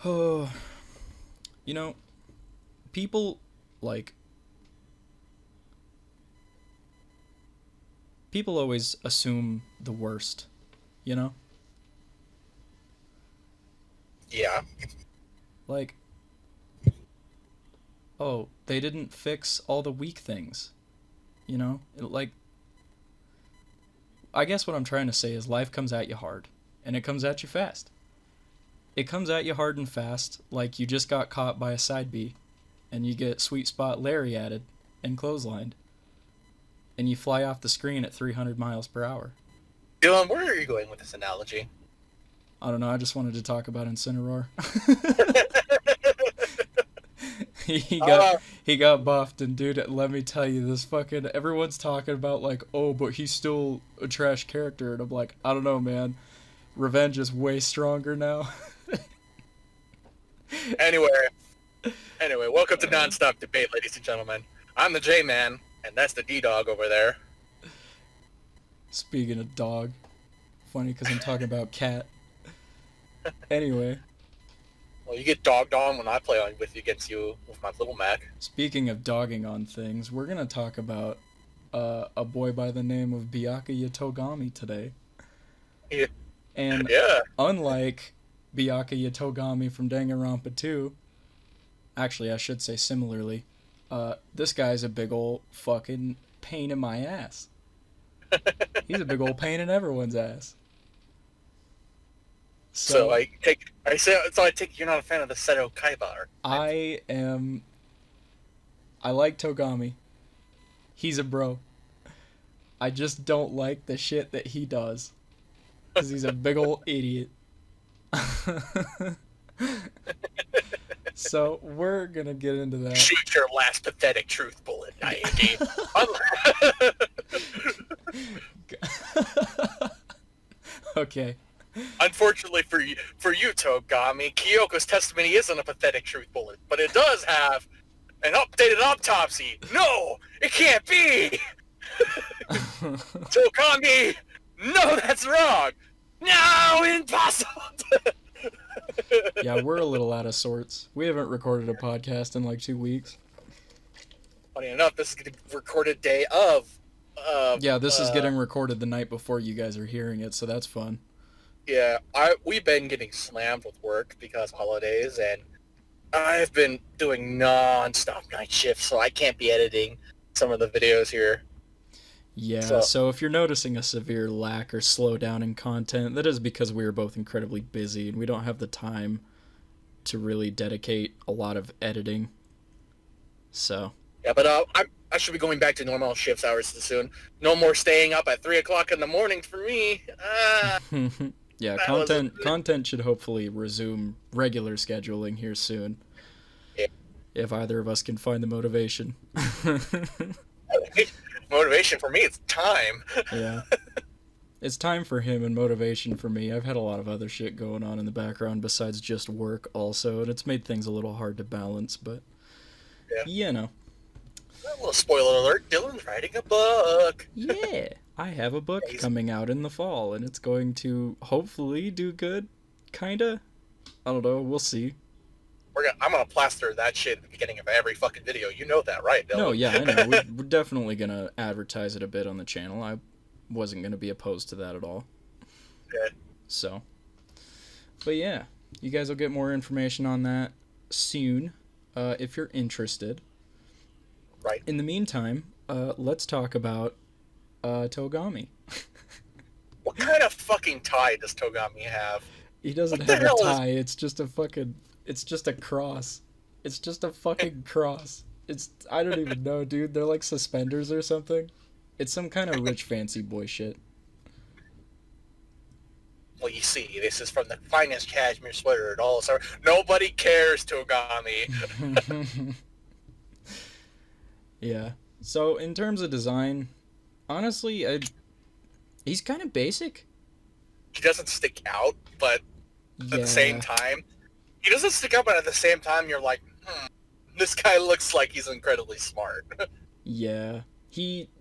Oh, you know, people like people always assume the worst, you know? Yeah. Like, oh, they didn't fix all the weak things, you know? Like, I guess what I'm trying to say is life comes at you hard, and it comes at you fast. It comes at you hard and fast, like you just got caught by a side B, and you get sweet spot Larry added and clotheslined, and you fly off the screen at 300 miles per hour. Dylan, where are you going with this analogy? I don't know, I just wanted to talk about Incineroar. he got uh, he got buffed, and dude, let me tell you, this fucking everyone's talking about like, oh, but he's still a trash character, and I'm like, I don't know, man. Revenge is way stronger now. anyway, anyway, welcome to Nonstop Debate, ladies and gentlemen. I'm the J-Man, and that's the D-DAWG over there. Speaking of dog, funny because I'm talking about cat. Anyway, Well, you get dogged on when I play on with you against you with my little Mac. speaking of dogging on things, we're gonna talk about a boy by the name of Byakuya Togami today. Yeah. And Yeah. unlike Byakuya Togami from Danganronpa 2, actually I should say similarly, this guy's a big ol' fucking pain in my ass. He's a big ol' pain in everyone's ass. So I take you're not a fan of the Seto Kaiba. I am. I like Togami. He's a bro. I just don't like the shit that he does. Because he's a big ol' idiot. So, we're gonna get into that. Shoot your last pathetic truth bullet, Naegi. Okay. Unfortunately for you, Togami, Kyoko's testimony isn't a pathetic truth bullet, but it does have an updated autopsy. No, it can't be. Togami, no, that's wrong. No, impossible. Yeah, we're a little out of sorts. We haven't recorded a podcast in like 2 weeks. Funny enough, this is going to be recorded day of. Yeah, this is getting recorded the night before you guys are hearing it, so that's fun. Yeah, we've been getting slammed with work because of holidays, and I've been doing non-stop night shifts, so I can't be editing some of the videos here. Yeah, so if you're noticing a severe lack or slowdown in content, that is because we are both incredibly busy and we don't have the time to really dedicate a lot of editing. So. Yeah, but I should be going back to normal shifts hours soon. No more staying up at 3 o'clock in the morning for me. Yeah, content should hopefully resume regular scheduling here soon. Yeah. If either of us can find the motivation. Motivation for me, it's time. Yeah. It's time for him and motivation for me. I've had a lot of other shit going on in the background besides just work also, and it's made things a little hard to balance, but you know. A little spoiler alert, Dylan's writing a book. Yeah. I have a book coming out in the fall, and it's going to hopefully do good. Kinda. I don't know. We'll see. I'm gonna plaster that shit at the beginning of every fucking video. You know that, right, Dylan? No, yeah, I know. We're definitely gonna advertise it a bit on the channel. I wasn't gonna be opposed to that at all. Okay. So. But yeah, you guys will get more information on that soon, if you're interested. Right. In the meantime, let's talk about Togami. What kind of fucking tie does Togami have? He doesn't have a tie. It's just a fucking. It's just a cross. It's just a fucking cross. I don't even know, dude. They're like suspenders or something. It's some kind of rich fancy boy shit. Well, you see, this is from the finest cashmere sweater at all. So nobody cares, Togami. Yeah. So in terms of design, honestly, he's kind of basic. He doesn't stick out, but at the same time, he doesn't stick out, but at the same time, you're like, this guy looks like he's incredibly smart. Yeah.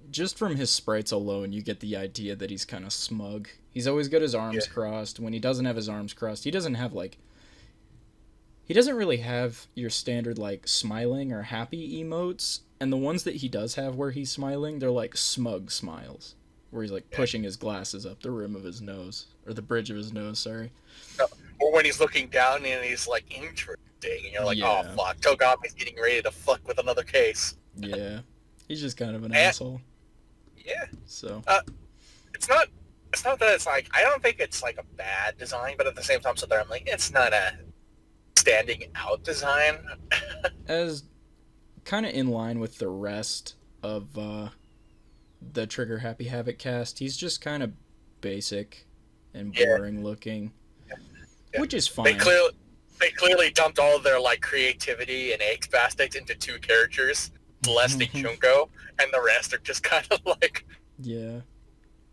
Just from his sprites alone, you get the idea that he's kind of smug. He's always got his arms crossed. When he doesn't have his arms crossed, he doesn't have, like... he doesn't really have your standard like smiling or happy emotes, and the ones that he does have where he's smiling, they're like smug smiles, where he's like pushing his glasses up the rim of his nose, or the bridge of his nose, sorry. No, or when he's looking down and he's like interesting, and you're like, Yeah. oh fuck, Togami's getting ready to fuck with another case. Yeah, he's just kind of an asshole. Yeah. So. It's not that it's like, I don't think it's like a bad design, but at the same time, so there I'm like, it's not a standing out design. As kind of in line with the rest of the Trigger Happy Havoc cast, he's just kind of basic and boring looking, which is fine. They clearly dumped all of their like creativity and egg spastics into 2 characters, Celeste and Junko, and the rest are just kind of like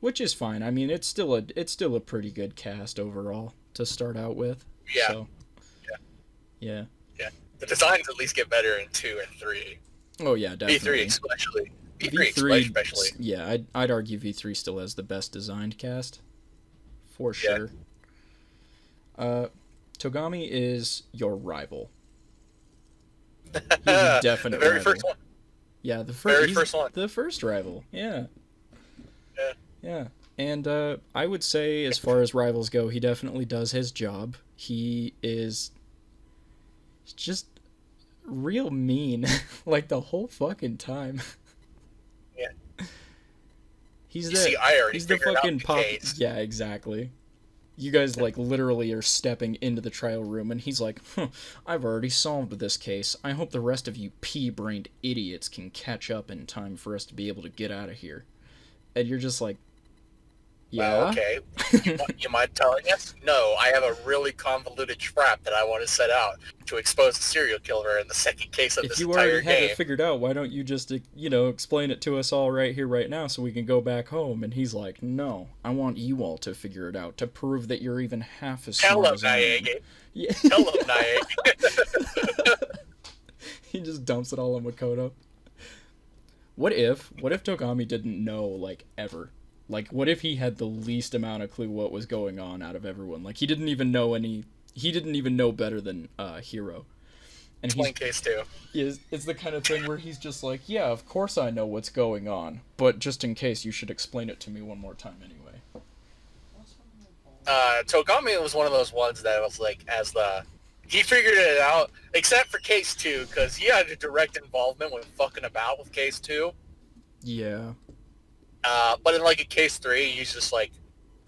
which is fine. I mean, it's still a pretty good cast overall to start out with. Yeah. So, yeah. The designs at least get better in 2 and 3. Oh yeah, definitely. V3 especially. V3 especially. Yeah, I'd argue V3 still has the best designed cast, for sure. Togami is your rival. He's a definite the very rival. first one. Yeah, the first one. The first rival. Yeah. And I would say, as far as rivals go, he definitely does his job. He is just real mean, like the whole fucking time. Yeah. He's I already he's the figured fucking out the pop. case. Yeah, exactly. You guys like literally are stepping into the trial room, and he's like, I've already solved this case. I hope the rest of you pea-brained idiots can catch up in time for us to be able to get out of here. And you're just like, yeah. Well, okay. You mind telling us? No, I have a really convoluted trap that I want to set out to expose the serial killer in the second case of If this you entire already have game. it figured out, why don't you just, explain it to us all right here, right now, so we can go back home? And he's like, no, I want you all to figure it out, to prove that you're even half as smart as I am. Yeah. Tell him, Naegi. He just dumps it all on Makoto. What if Togami didn't know, like, ever? Like, what if he had the least amount of clue what was going on out of everyone? Like, he didn't even know better than Hiro. And Explain case 2. It's the kind of thing where he's just like, yeah, of course I know what's going on, but just in case, you should explain it to me one more time anyway. Togami was one of those ones that was like, he figured it out, except for case 2, because he had a direct involvement with fucking about with case 2. Yeah. But in like a case 3, he's just like,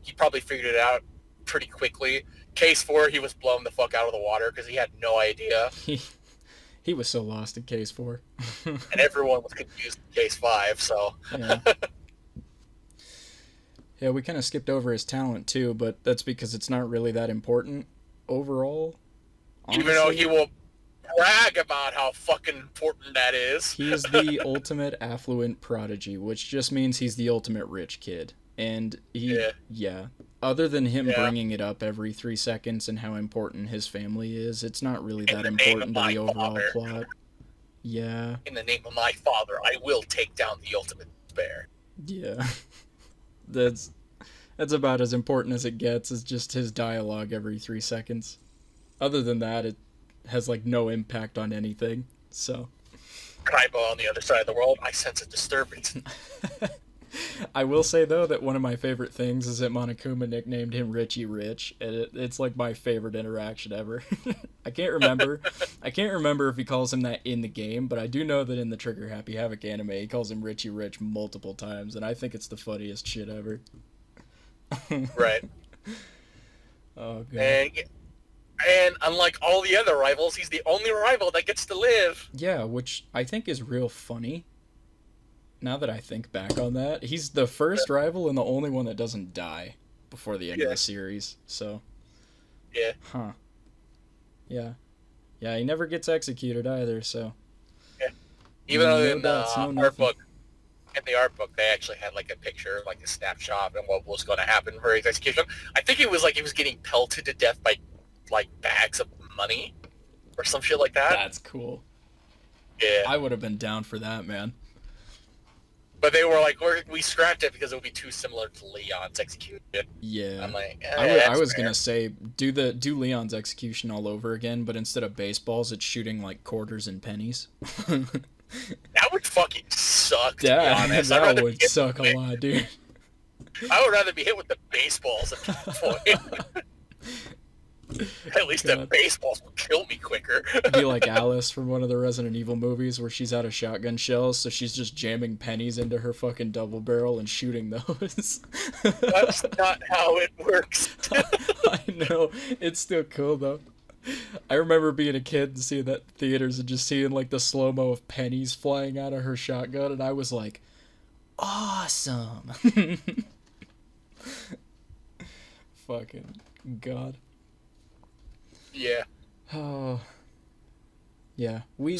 he probably figured it out pretty quickly. Case 4, he was blown the fuck out of the water because he had no idea. He was so lost in case 4. And everyone was confused in case 5, so. Yeah. Yeah, we kind of skipped over his talent too, but that's because it's not really that important overall. Honestly. Even though he will brag about how fucking important that is. He is the ultimate affluent prodigy, which just means he's the ultimate rich kid. And other than him bringing it up every 3 seconds and how important his family is, it's not really that important to the overall plot. Yeah. In the name of my father, I will take down the ultimate despair. Yeah. That's about as important as it gets, is just his dialogue every 3 seconds. Other than that, it has like no impact on anything. So Kaiba on the other side of the world, I sense a disturbance. I will say though that one of my favorite things is that Monokuma nicknamed him Richie Rich, and it's like my favorite interaction ever. I can't remember if he calls him that in the game, but I do know that in the Trigger Happy Havoc anime he calls him Richie Rich multiple times, and I think it's the funniest shit ever. Right. Oh god. And unlike all the other rivals, he's the only rival that gets to live. Yeah, which I think is real funny. Now that I think back on that, he's the first rival and the only one that doesn't die before the end of the series. So. Yeah. Huh. Yeah. Yeah, he never gets executed either. So. Yeah. Even though in the art book, they actually had like a picture, like a snapshot, and what was going to happen for his execution. I think it was like he was getting pelted to death by like bags of money or some shit like that. That's cool. Yeah. I would have been down for that, man. But they were like, we scrapped it because it would be too similar to Leon's execution. Yeah. I'm like, I was gonna say do Leon's execution all over again, but instead of baseballs, it's shooting like quarters and pennies. That would fucking suck, to be honest. That would suck a lot, dude. I would rather be hit with the baseballs at that point. At least the baseballs will kill me quicker. It'd be like Alice from one of the Resident Evil movies where she's out of shotgun shells, so she's just jamming pennies into her fucking double barrel and shooting those. That's not how it works. I know. It's still cool, though. I remember being a kid and seeing that in theaters and just seeing, like, the slow-mo of pennies flying out of her shotgun, and I was like, awesome! Fucking God. Yeah. Oh. Yeah. We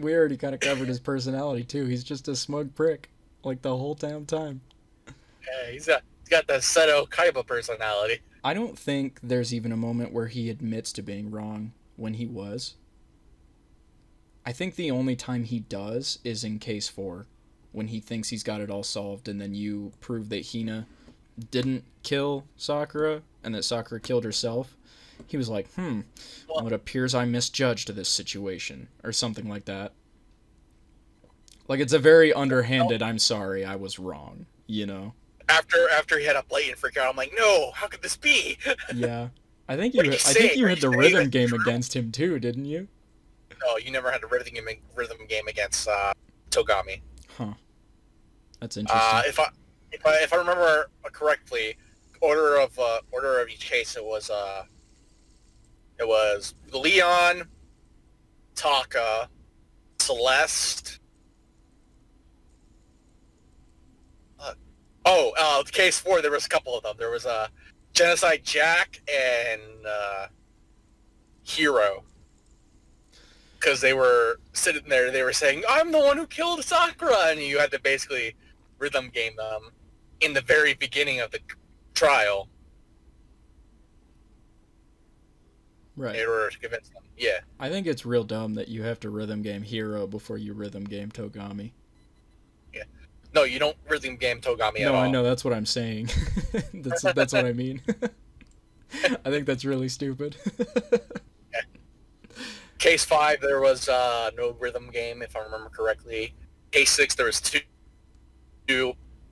already kind of covered his personality, too. He's just a smug prick, like, the whole damn time. Yeah, he's got the Seto Kaiba personality. I don't think there's even a moment where he admits to being wrong when he was. I think the only time he does is in Case 4, when he thinks he's got it all solved, and then you prove that Hina didn't kill Sakura, and that Sakura killed herself. He was like, well, it appears I misjudged this situation, or something like that. Like, it's a very underhanded, I'm sorry, I was wrong, you know? After he had a blatant freak out, I'm like, no, how could this be? Yeah. I think you had the rhythm game against him, too, didn't you? No, you never had a rhythm game against Togami. Huh. That's interesting. If I remember correctly, order of each case, it was Leon, Taka, Celeste. Case 4. There was a couple of them. There was Genocide Jack and Hero. Because they were sitting there, they were saying, "I'm the one who killed Sakura," and you had to basically rhythm game them in the very beginning of the trial. Right. In order to convince them. Yeah. I think it's real dumb that you have to rhythm game Hero before you rhythm game Togami. Yeah. No, you don't rhythm game Togami at all. No, I know, that's what I'm saying. that's what I mean. I think that's really stupid. Yeah. Case 5, there was no rhythm game, if I remember correctly. Case 6, there was two.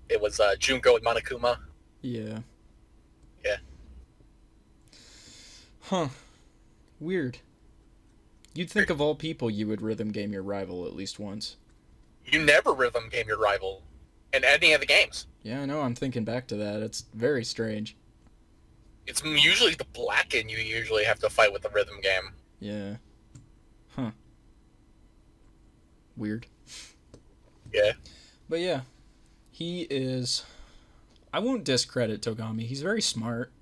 It was Junko and Monokuma. Yeah. Yeah. Huh. Weird. You'd think of all people you would rhythm game your rival at least once. You never rhythm game your rival in any of the games. Yeah, I know, I'm thinking back to that. It's very strange. It's usually the Blacken you usually have to fight with the rhythm game. Yeah. Huh. Weird. Yeah. But yeah, he is... I won't discredit Togami. He's very smart.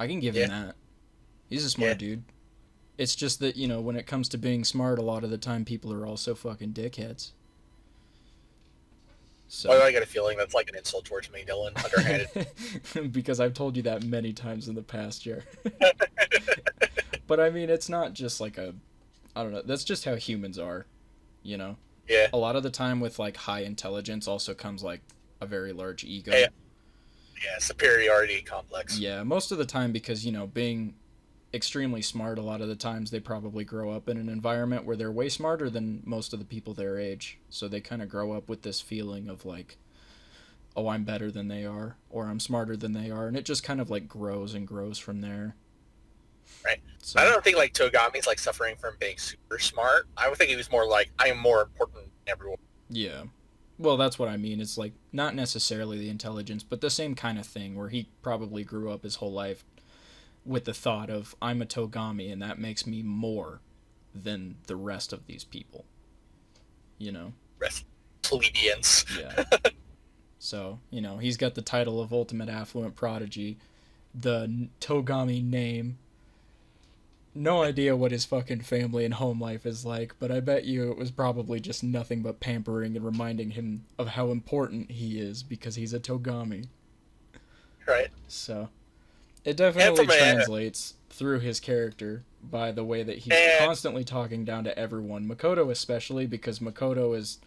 I can give him that. He's a smart dude. It's just that, you know, when it comes to being smart, a lot of the time people are also fucking dickheads. So. Why do I get a feeling that's like an insult towards me, Dylan? Underhanded. Because I've told you that many times in the past year. But I mean, it's not just like I don't know, that's just how humans are, you know? Yeah. A lot of the time with like high intelligence also comes like a very large ego. Yeah, superiority complex. Yeah, most of the time because, you know, being extremely smart, a lot of the times they probably grow up in an environment where they're way smarter than most of the people their age. So they kind of grow up with this feeling of like, oh, I'm better than they are, or I'm smarter than they are. And it just kind of like grows and grows from there. Right. So, I don't think like Togami's like suffering from being super smart. I would think he was more like, I am more important than everyone. Yeah. Well, that's what I mean. It's like not necessarily the intelligence, but the same kind of thing where he probably grew up his whole life with the thought of, I'm a Togami and that makes me more than the rest of these people. You know? Rest plebeians. Yeah. So, you know, he's got the title of Ultimate Affluent Prodigy, the Togami name. No idea what his fucking family and home life is like, but I bet you it was probably just nothing but pampering and reminding him of how important he is because he's a Togami. Right. So, it definitely translates through his character by the way that he's constantly talking down to everyone. Makoto especially, because Makoto is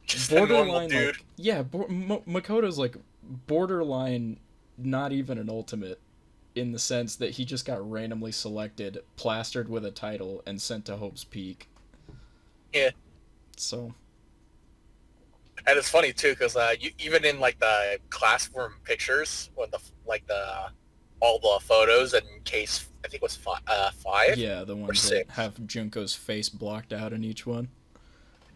Just a normal dude. Like, yeah, Makoto's like borderline not even an ultimate in the sense that he just got randomly selected, plastered with a title, and sent to Hope's Peak. Yeah. So. And it's funny too, because even in like the classroom pictures, when all the photos in case I think it was 5. Yeah, the ones that have Junko's face blocked out in each one.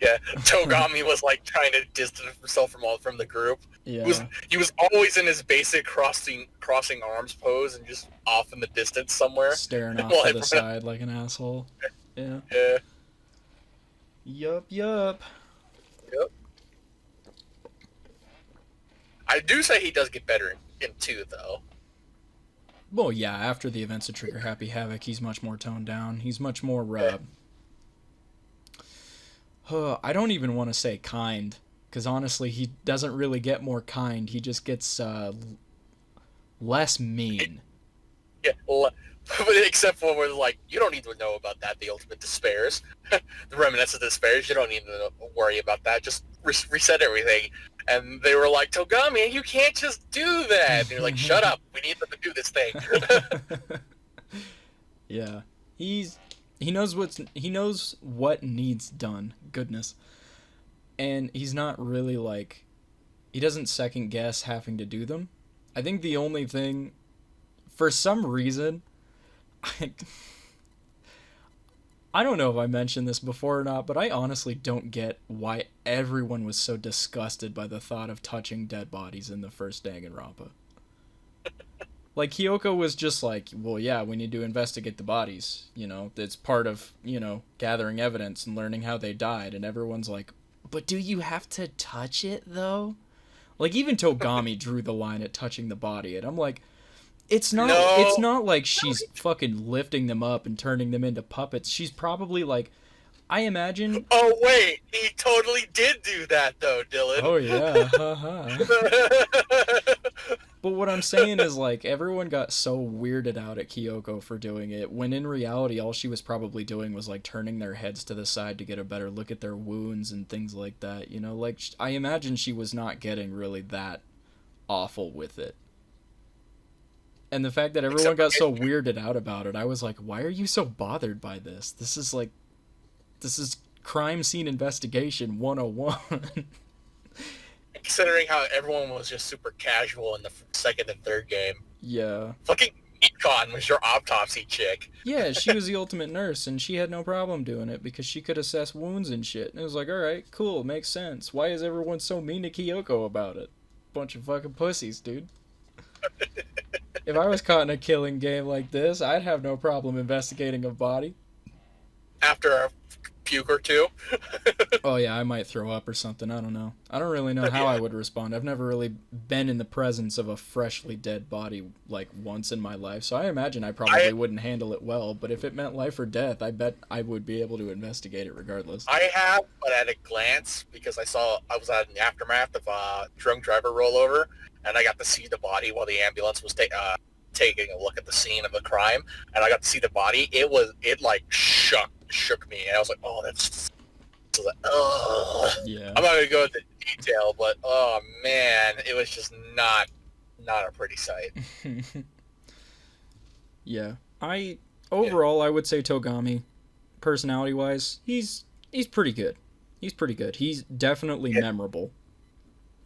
Yeah, Togami was like trying to distance himself from the group. Yeah, he was always in his basic crossing arms pose and just off in the distance somewhere, staring off to the side like an asshole. Yeah. Yeah. Yup. I do say he does get better in 2, though. Well, yeah, after the events of Trigger Happy Havoc, he's much more toned down. He's much more, I don't even want to say kind, because honestly, he doesn't really get more kind. He just gets, less mean. Yeah, except for where, like, you don't need to know about that, the ultimate despairs. The remnants of despairs, you don't need to worry about that. Just reset everything. And they were like, Togami, you can't just do that. And you're like, shut up. We need them to do this thing. Yeah. He knows what needs done. Goodness. And he's not really like, he doesn't second guess having to do them. I think the only thing, for some reason, I don't know if I mentioned this before or not, but I honestly don't get why everyone was so disgusted by the thought of touching dead bodies in the first Danganronpa. Like, Kyoko was just like, well, yeah, we need to investigate the bodies, it's part of, gathering evidence and learning how they died, and everyone's like, but do you have to touch it, though? Like, even Togami drew the line at touching the body, and I'm like, It's not like she's fucking lifting them up and turning them into puppets. She's probably like, I imagine. Oh wait, he totally did do that though, Dylan. Oh yeah, But what I'm saying is, like, everyone got so weirded out at Kyoko for doing it, when in reality all she was probably doing was like turning their heads to the side to get a better look at their wounds and things like that. Like, I imagine she was not getting really that awful with it. And the fact that everyone got so weirded out about it, I was like, why are you so bothered by this? This is crime scene investigation 101. Considering how everyone was just super casual in the second and third game. Yeah. Fucking Econ was your autopsy chick. Yeah, she was the ultimate nurse, and she had no problem doing it because she could assess wounds and shit. And it was like, alright, cool, makes sense. Why is everyone so mean to Kyoko about it? Bunch of fucking pussies, dude. If I was caught in a killing game like this, I'd have no problem investigating a body. After a puke or two? Oh yeah, I might throw up or something, I don't know. I don't really know how I would respond. I've never really been in the presence of a freshly dead body, like, once in my life, so I imagine I probably wouldn't handle it well, but if it meant life or death, I bet I would be able to investigate it regardless. I have, but at a glance, because I was at an aftermath of a drunk driver rollover, and I got to see the body while the ambulance was taking a look at the scene of the crime, and I got to see the body. It shook me, and I was like, oh, that's... Yeah. I'm not going to go into detail, but, oh, man, it was just not a pretty sight. Yeah. Overall, I would say Togami, personality-wise, he's pretty good. He's pretty good. He's definitely memorable.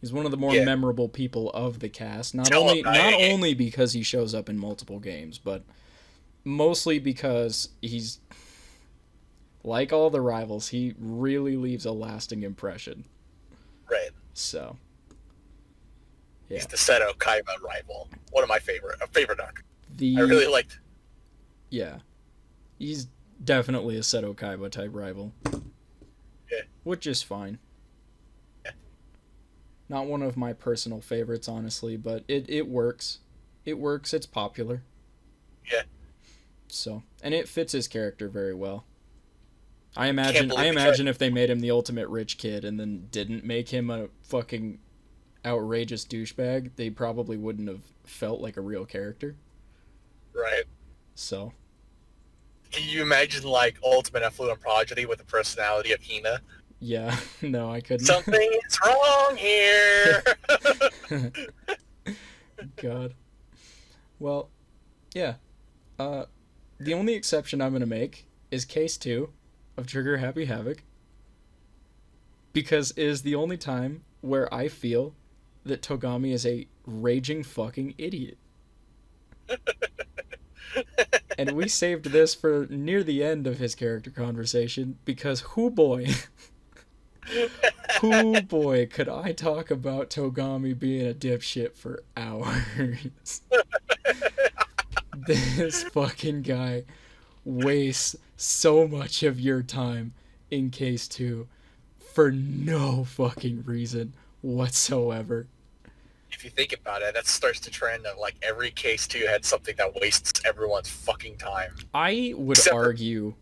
He's one of the more memorable people of the cast. Not only because he shows up in multiple games, but mostly because he's, like all the rivals, he really leaves a lasting impression. Right. So, yeah. He's the Seto Kaiba rival. One of my favorite arc. I really liked. Yeah. He's definitely a Seto Kaiba type rival. Yeah. Which is fine. Not one of my personal favorites, honestly, but it works. It works, it's popular. Yeah. So, and it fits his character very well. I imagine if they made him the ultimate rich kid and then didn't make him a fucking outrageous douchebag, they probably wouldn't have felt like a real character. Right. So. Can you imagine, like, ultimate affluent prodigy with the personality of Hina? Yeah, no, I couldn't. Something is wrong here. God. Well, yeah. The only exception I'm gonna make is case 2 of Trigger Happy Havoc, because it is the only time where I feel that Togami is a raging fucking idiot. And we saved this for near the end of his character conversation, because hoo boy, could I talk about Togami being a dipshit for hours. This fucking guy wastes so much of your time in case 2 for no fucking reason whatsoever. If you think about it, that starts to trend of like every case 2 had something that wastes everyone's fucking time. I would argue...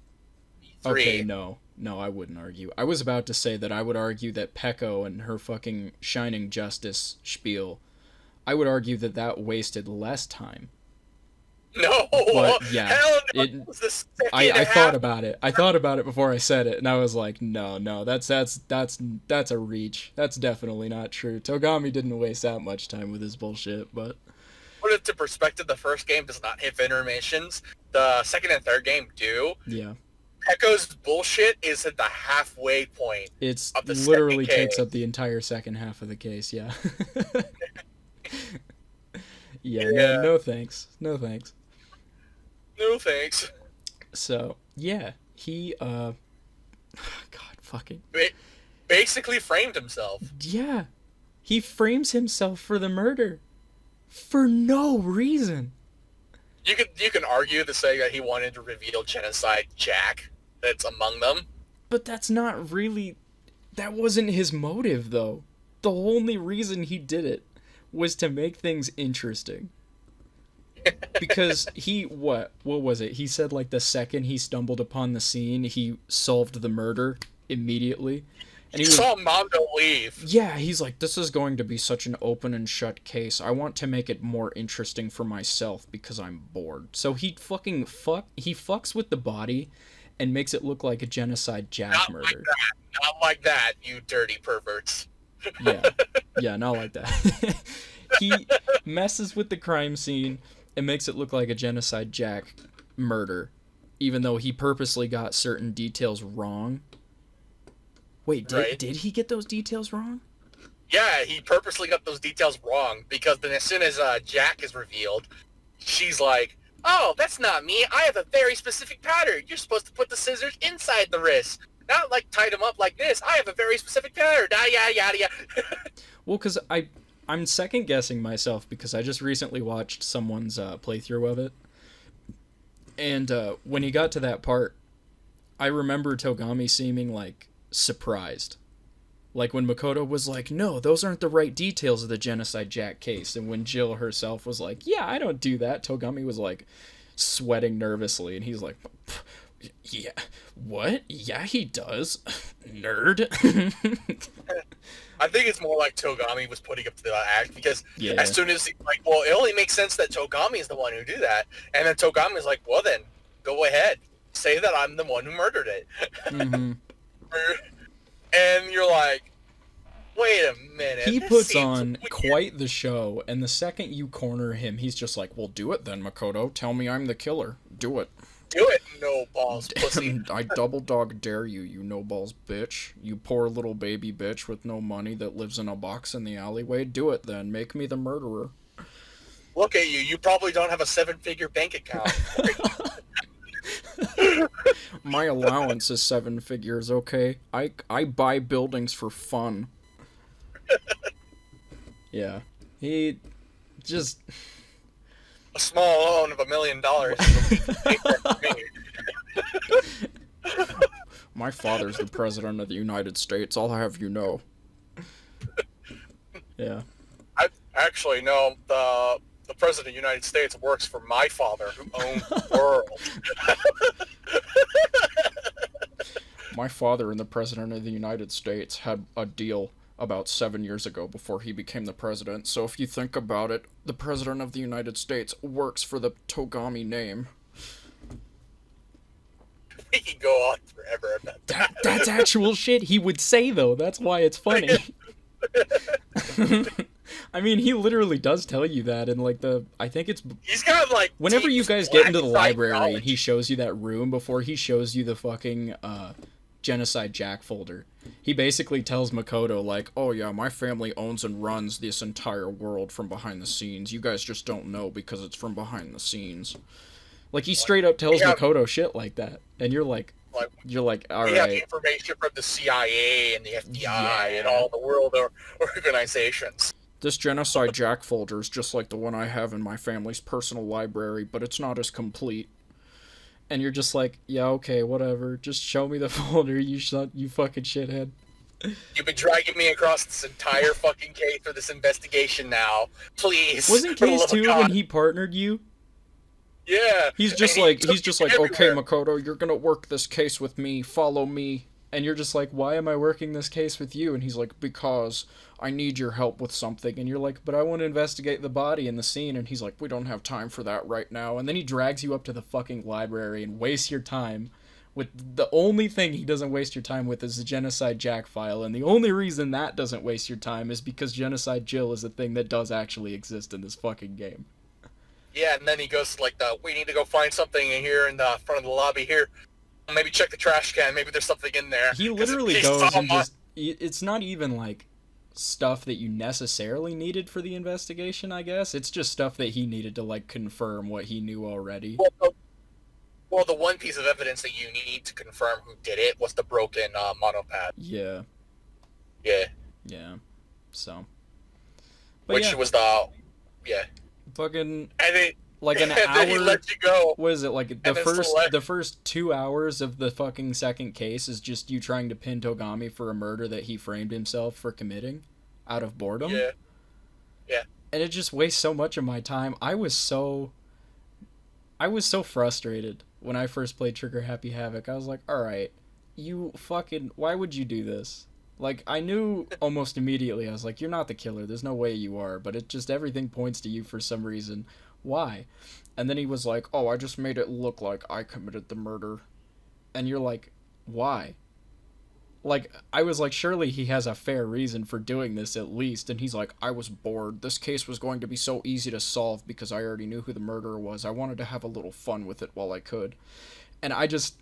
Okay, no, I wouldn't argue. I was about to say that I would argue that Peko and her fucking Shining Justice spiel, I would argue that wasted less time. No, but yeah, hell no, I thought about it. I thought about it before I said it, and I was like, no, that's a reach. That's definitely not true. Togami didn't waste that much time with his bullshit, but put it to perspective, the first game does not hit intermissions. The second and third game do. Yeah. Pekko's bullshit is at the halfway point. It's literally takes up the entire second half of the case. Yeah. Yeah. No thanks. No thanks. No thanks. So yeah, he God fucking basically framed himself. Yeah, he frames himself for the murder for no reason. You can argue to say that he wanted to reveal Genocide Jack that's among them, but that's not really. That wasn't his motive, though. The only reason he did it was to make things interesting. Because what was it? He said like the second he stumbled upon the scene, he solved the murder immediately. And he saw Mondo leave. Yeah, he's like, this is going to be such an open and shut case. I want to make it more interesting for myself because I'm bored. So he fucks with the body and makes it look like a Genocide Jack murder. Not like that, you dirty perverts. Yeah, not like that. He messes with the crime scene and makes it look like a Genocide Jack murder, even though he purposely got certain details wrong. Wait, did he get those details wrong? Yeah, he purposely got those details wrong, because then as soon as Jack is revealed, she's like, oh, that's not me. I have a very specific pattern. You're supposed to put the scissors inside the wrist, not like tie them up like this. I have a very specific pattern. Yada, yada, yada. Well, because I'm second guessing myself, because I just recently watched someone's playthrough of it. And when he got to that part, I remember Togami seeming like surprised. Like when Makoto was like, no, those aren't the right details of the Genocide Jack case. And when Jill herself was like, yeah, I don't do that. Togami was like sweating nervously. And he's like, yeah, what? Yeah, he does. Nerd. I think it's more like Togami was putting up to the act, because as soon as he's like, well, it only makes sense that Togami is the one who do that. And then Togami's like, well then, go ahead. Say that I'm the one who murdered it. Mm-hmm. And you're like, wait a minute. He puts on quite the show, and the second you corner him, he's just like, well, do it then, Makoto. Tell me I'm the killer. Do it. Do it, no balls, pussy. I double dog dare you, you no balls bitch. You poor little baby bitch with no money that lives in a box in the alleyway. Do it then. Make me the murderer. Look at you. You probably don't have a 7-figure bank account. My allowance is 7 figures, okay? I buy buildings for fun. Yeah. He just... A small loan of $1 million. My father's the president of the United States. I'll have you know. Yeah. I actually know the president of the United States works for my father, who owns the world. My father and the president of the United States had a deal about 7 years ago before he became the president. So if you think about it, the president of the United States works for the Togami name. We can go on forever about that. That's actual shit he would say, though. That's why it's funny. I mean, he literally does tell you that in, like, I think it's... He's got, like... Whenever you guys get into the library and he shows you that room, before he shows you the fucking, Genocide Jack folder, he basically tells Makoto, like, oh yeah, my family owns and runs this entire world from behind the scenes. You guys just don't know because it's from behind the scenes. Like, he straight up tells Makoto shit like that. And you're like, all right. We have information from the CIA and the FBI and all the world organizations. This Genocide Jack folder is just like the one I have in my family's personal library, but it's not as complete. And you're just like, yeah, okay, whatever. Just show me the folder, you fucking shithead. You've been dragging me across this entire fucking case for this investigation now. Please. Wasn't case 2 when he partnered you? Yeah. He's just like, okay, Makoto, you're gonna work this case with me. Follow me. And you're just like, why am I working this case with you? And he's like, because I need your help with something. And you're like, but I want to investigate the body in the scene. And he's like, we don't have time for that right now. And then he drags you up to the fucking library and wastes your time with the only thing he doesn't waste your time with is the Genocide Jack file. And the only reason that doesn't waste your time is because Genocide Jill is a thing that does actually exist in this fucking game. Yeah, and then he goes like, we need to go find something in here in the front of the lobby here. Maybe check the trash can. Maybe there's something in there. He literally goes and just... It's not even, like, stuff that you necessarily needed for the investigation, I guess. It's just stuff that he needed to, like, confirm what he knew already. Well, the one piece of evidence that you need to confirm who did it was the broken monopad. Yeah. Yeah. Yeah. So. But which was the... Yeah. Fucking... And it... Like an and hour. Then he let you go. What is it like? The first 2 hours of the fucking second case is just you trying to pin Togami for a murder that he framed himself for committing, out of boredom. Yeah. Yeah. And it just wastes so much of my time. I was so frustrated when I first played Trigger Happy Havoc. I was like, all right, you fucking, why would you do this? Like, I knew almost immediately. I was like, you're not the killer. There's no way you are. But it just, everything points to you for some reason. Why? And then he was like, oh, I just made it look like I committed the murder. And you're like, why? Like, I was like, surely he has a fair reason for doing this at least. And he's like, I was bored. This case was going to be so easy to solve because I already knew who the murderer was. I wanted to have a little fun with it while I could. And I just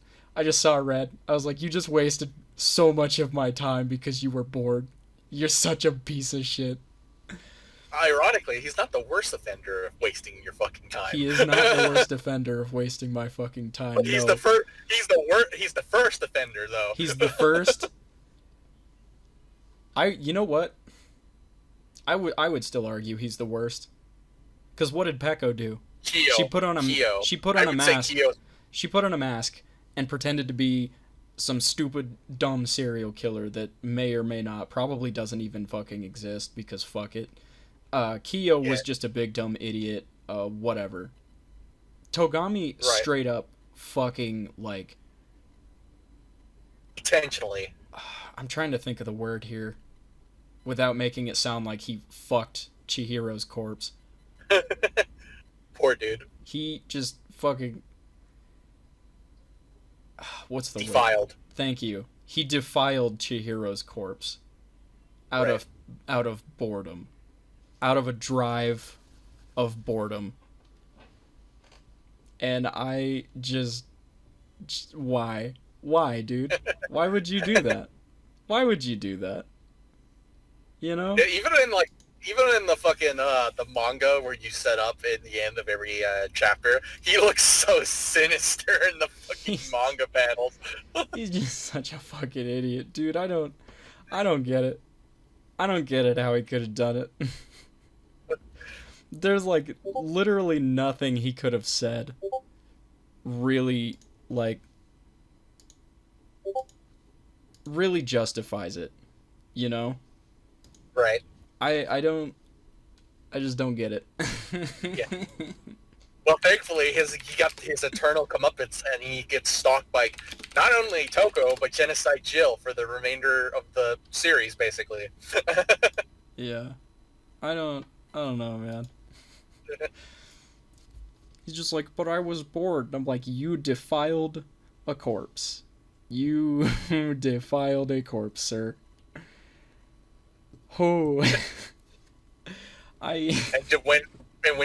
saw red. I was like, you just wasted so much of my time because you were bored. You're such a piece of shit. Ironically, he's not the worst offender of wasting your fucking time. He is not the worst offender of wasting my fucking time. But he's the first. He's the first offender, though. He's the first. You know what? I would still argue he's the worst. Because what did Peko do? Kyo. She put on a mask. She put on a mask and pretended to be some stupid, dumb serial killer that may or may not, probably doesn't even fucking exist because fuck it. Kyo was just a big dumb idiot, whatever. Togami straight up fucking, like... Intentionally. I'm trying to think of the word here without making it sound like he fucked Chihiro's corpse. Poor dude. He just fucking... What's the word? Defiled. Thank you. He defiled Chihiro's corpse. Out of boredom. Out of a drive of boredom. And I just why? Why, dude? Why would you do that? Why would you do that? You know? Even in the fucking the manga where you set up in the end of every chapter, he looks so sinister in the fucking manga panels. He's just such a fucking idiot, dude. I don't get it. I don't get it how he could have done it. There's like literally nothing he could have said really justifies it, you know? Right. I just don't get it. Yeah. Well, thankfully, he got his eternal comeuppance, and he gets stalked by not only Toko, but Genocide Jill for the remainder of the series, basically. Yeah. I don't know, man. He's just like, but I was bored. And I'm like, you defiled a corpse. You defiled a corpse, sir. Oh. And when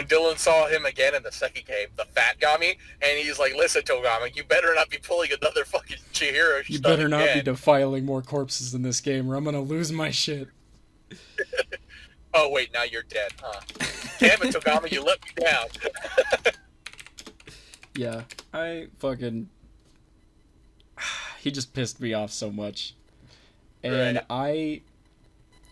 Dylan saw him again in the second game, the fat Gami, and he's like, "Listen, Togami, you better not be pulling another fucking Chihiro stuff. You better not again. be defiling more corpses in this game, or I'm gonna lose my shit." Oh wait, now you're dead, huh? Damn it, Togami, you let me down. Yeah, I fucking... He just pissed me off so much. And right.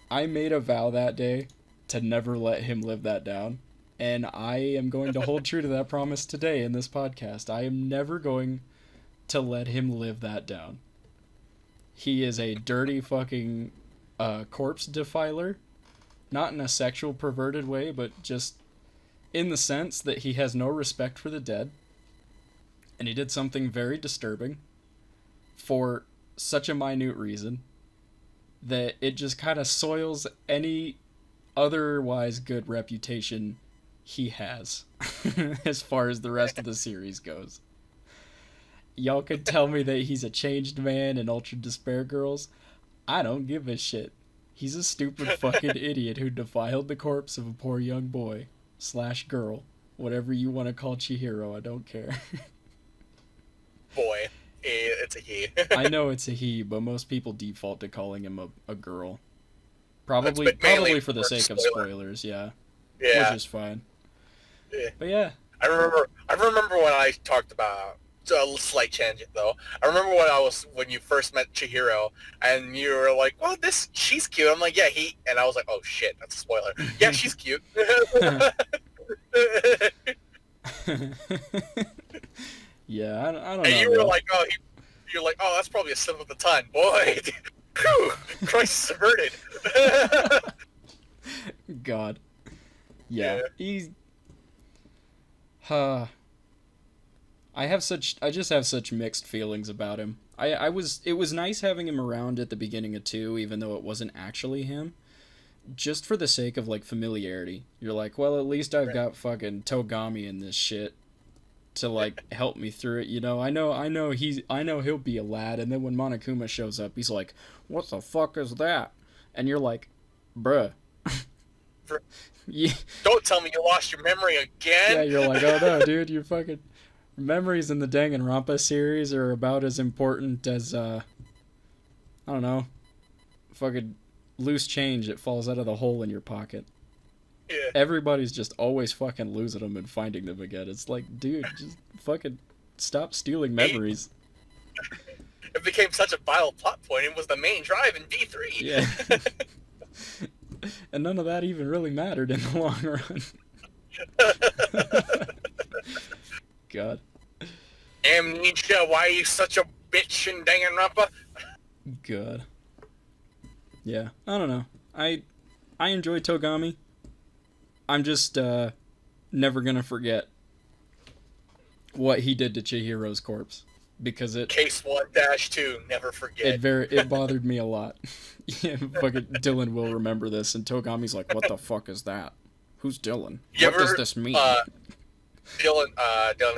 I made a vow that day to never let him live that down. And I am going to hold true to that promise today in this podcast. I am never going to let him live that down. He is a dirty fucking corpse defiler. Not in a sexual perverted way, but just in the sense that he has no respect for the dead. And he did something very disturbing for such a minute reason that it just kind of soils any otherwise good reputation he has as far as the rest of the series goes. Y'all could tell me that he's a changed man in Ultra Despair Girls. I don't give a shit. He's a stupid fucking idiot who defiled the corpse of a poor young boy / girl. Whatever you want to call Chihiro, I don't care. Boy. It's a he. I know it's a he, but most people default to calling him a girl. Probably for the sake of spoilers, yeah. Yeah. Which is fine. Yeah. But yeah. I remember when I talked about a slight tangent though. I remember when you first met Chihiro and you were like, "Oh, she's cute." I'm like, "Yeah, and I was like, "Oh shit, that's a spoiler." Yeah, she's cute. Yeah, I don't know. And you were like, you're like, "Oh, that's probably a slip of the tongue, boy." Whew, Christ subverted. God. Yeah. He's I just have such mixed feelings about him. It was nice having him around at the beginning of 2, even though it wasn't actually him. Just for the sake of like familiarity. You're like, well, at least I've got fucking Togami in this shit to like help me through it, you know. I know he'll be a lad, and then when Monokuma shows up, he's like, "What the fuck is that?" And you're like, "Bruh." Yeah. Don't tell me you lost your memory again. Yeah, you're like, "Oh no, dude, your fucking memories in the Danganronpa series are about as important as I don't know, fucking loose change that falls out of the hole in your pocket." Yeah. Everybody's just always fucking losing them and finding them again. It's like, dude, just fucking stop stealing memories. It became such a vital plot point. It was the main drive in D3. Yeah. And none of that even really mattered in the long run. God. Amnesia, why are you such a bitch in Danganronpa? God. Yeah, I don't know. I enjoy Togami. I'm just never gonna forget what he did to Chihiro's corpse, because it Case 1-2, never forget. It bothered me a lot. Yeah, fucking Dylan will remember this, and Togami's like, "What the fuck is that? Who's Dylan? What does this mean?" Dylan,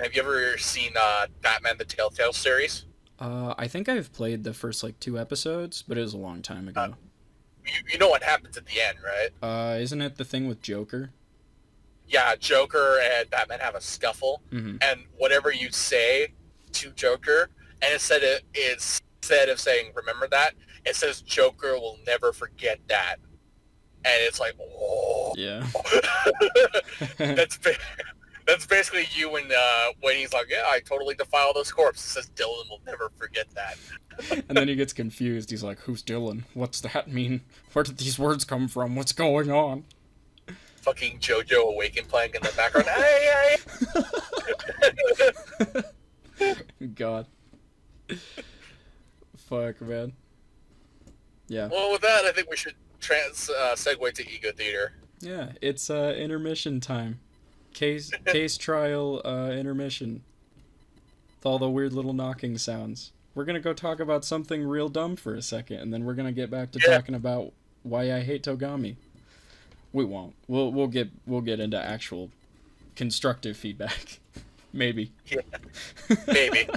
have you ever seen Batman the Telltale series? I think I've played the first like 2 episodes, but it was a long time ago. You know what happens at the end, right? Isn't it the thing with Joker? Yeah, Joker and Batman have a scuffle, and whatever you say to Joker, and instead of saying "remember that," it says "Joker will never forget that," and it's like, oh, yeah. That's basically you when he's like, "Yeah, I totally defile those corpses." It says Dylan will never forget that. And then he gets confused. He's like, "Who's Dylan? What's that mean? Where did these words come from? What's going on?" Fucking JoJo Awaken playing in the background. Hey, hey. God. Fuck, man. Yeah. Well, with that, I think we should segue to Ego Theater. Yeah, it's intermission time. Case trial intermission. With all the weird little knocking sounds. We're gonna go talk about something real dumb for a second, and then we're gonna get back to talking about why I hate Togami. We won't. We'll get into actual constructive feedback. Maybe. Yeah. Maybe.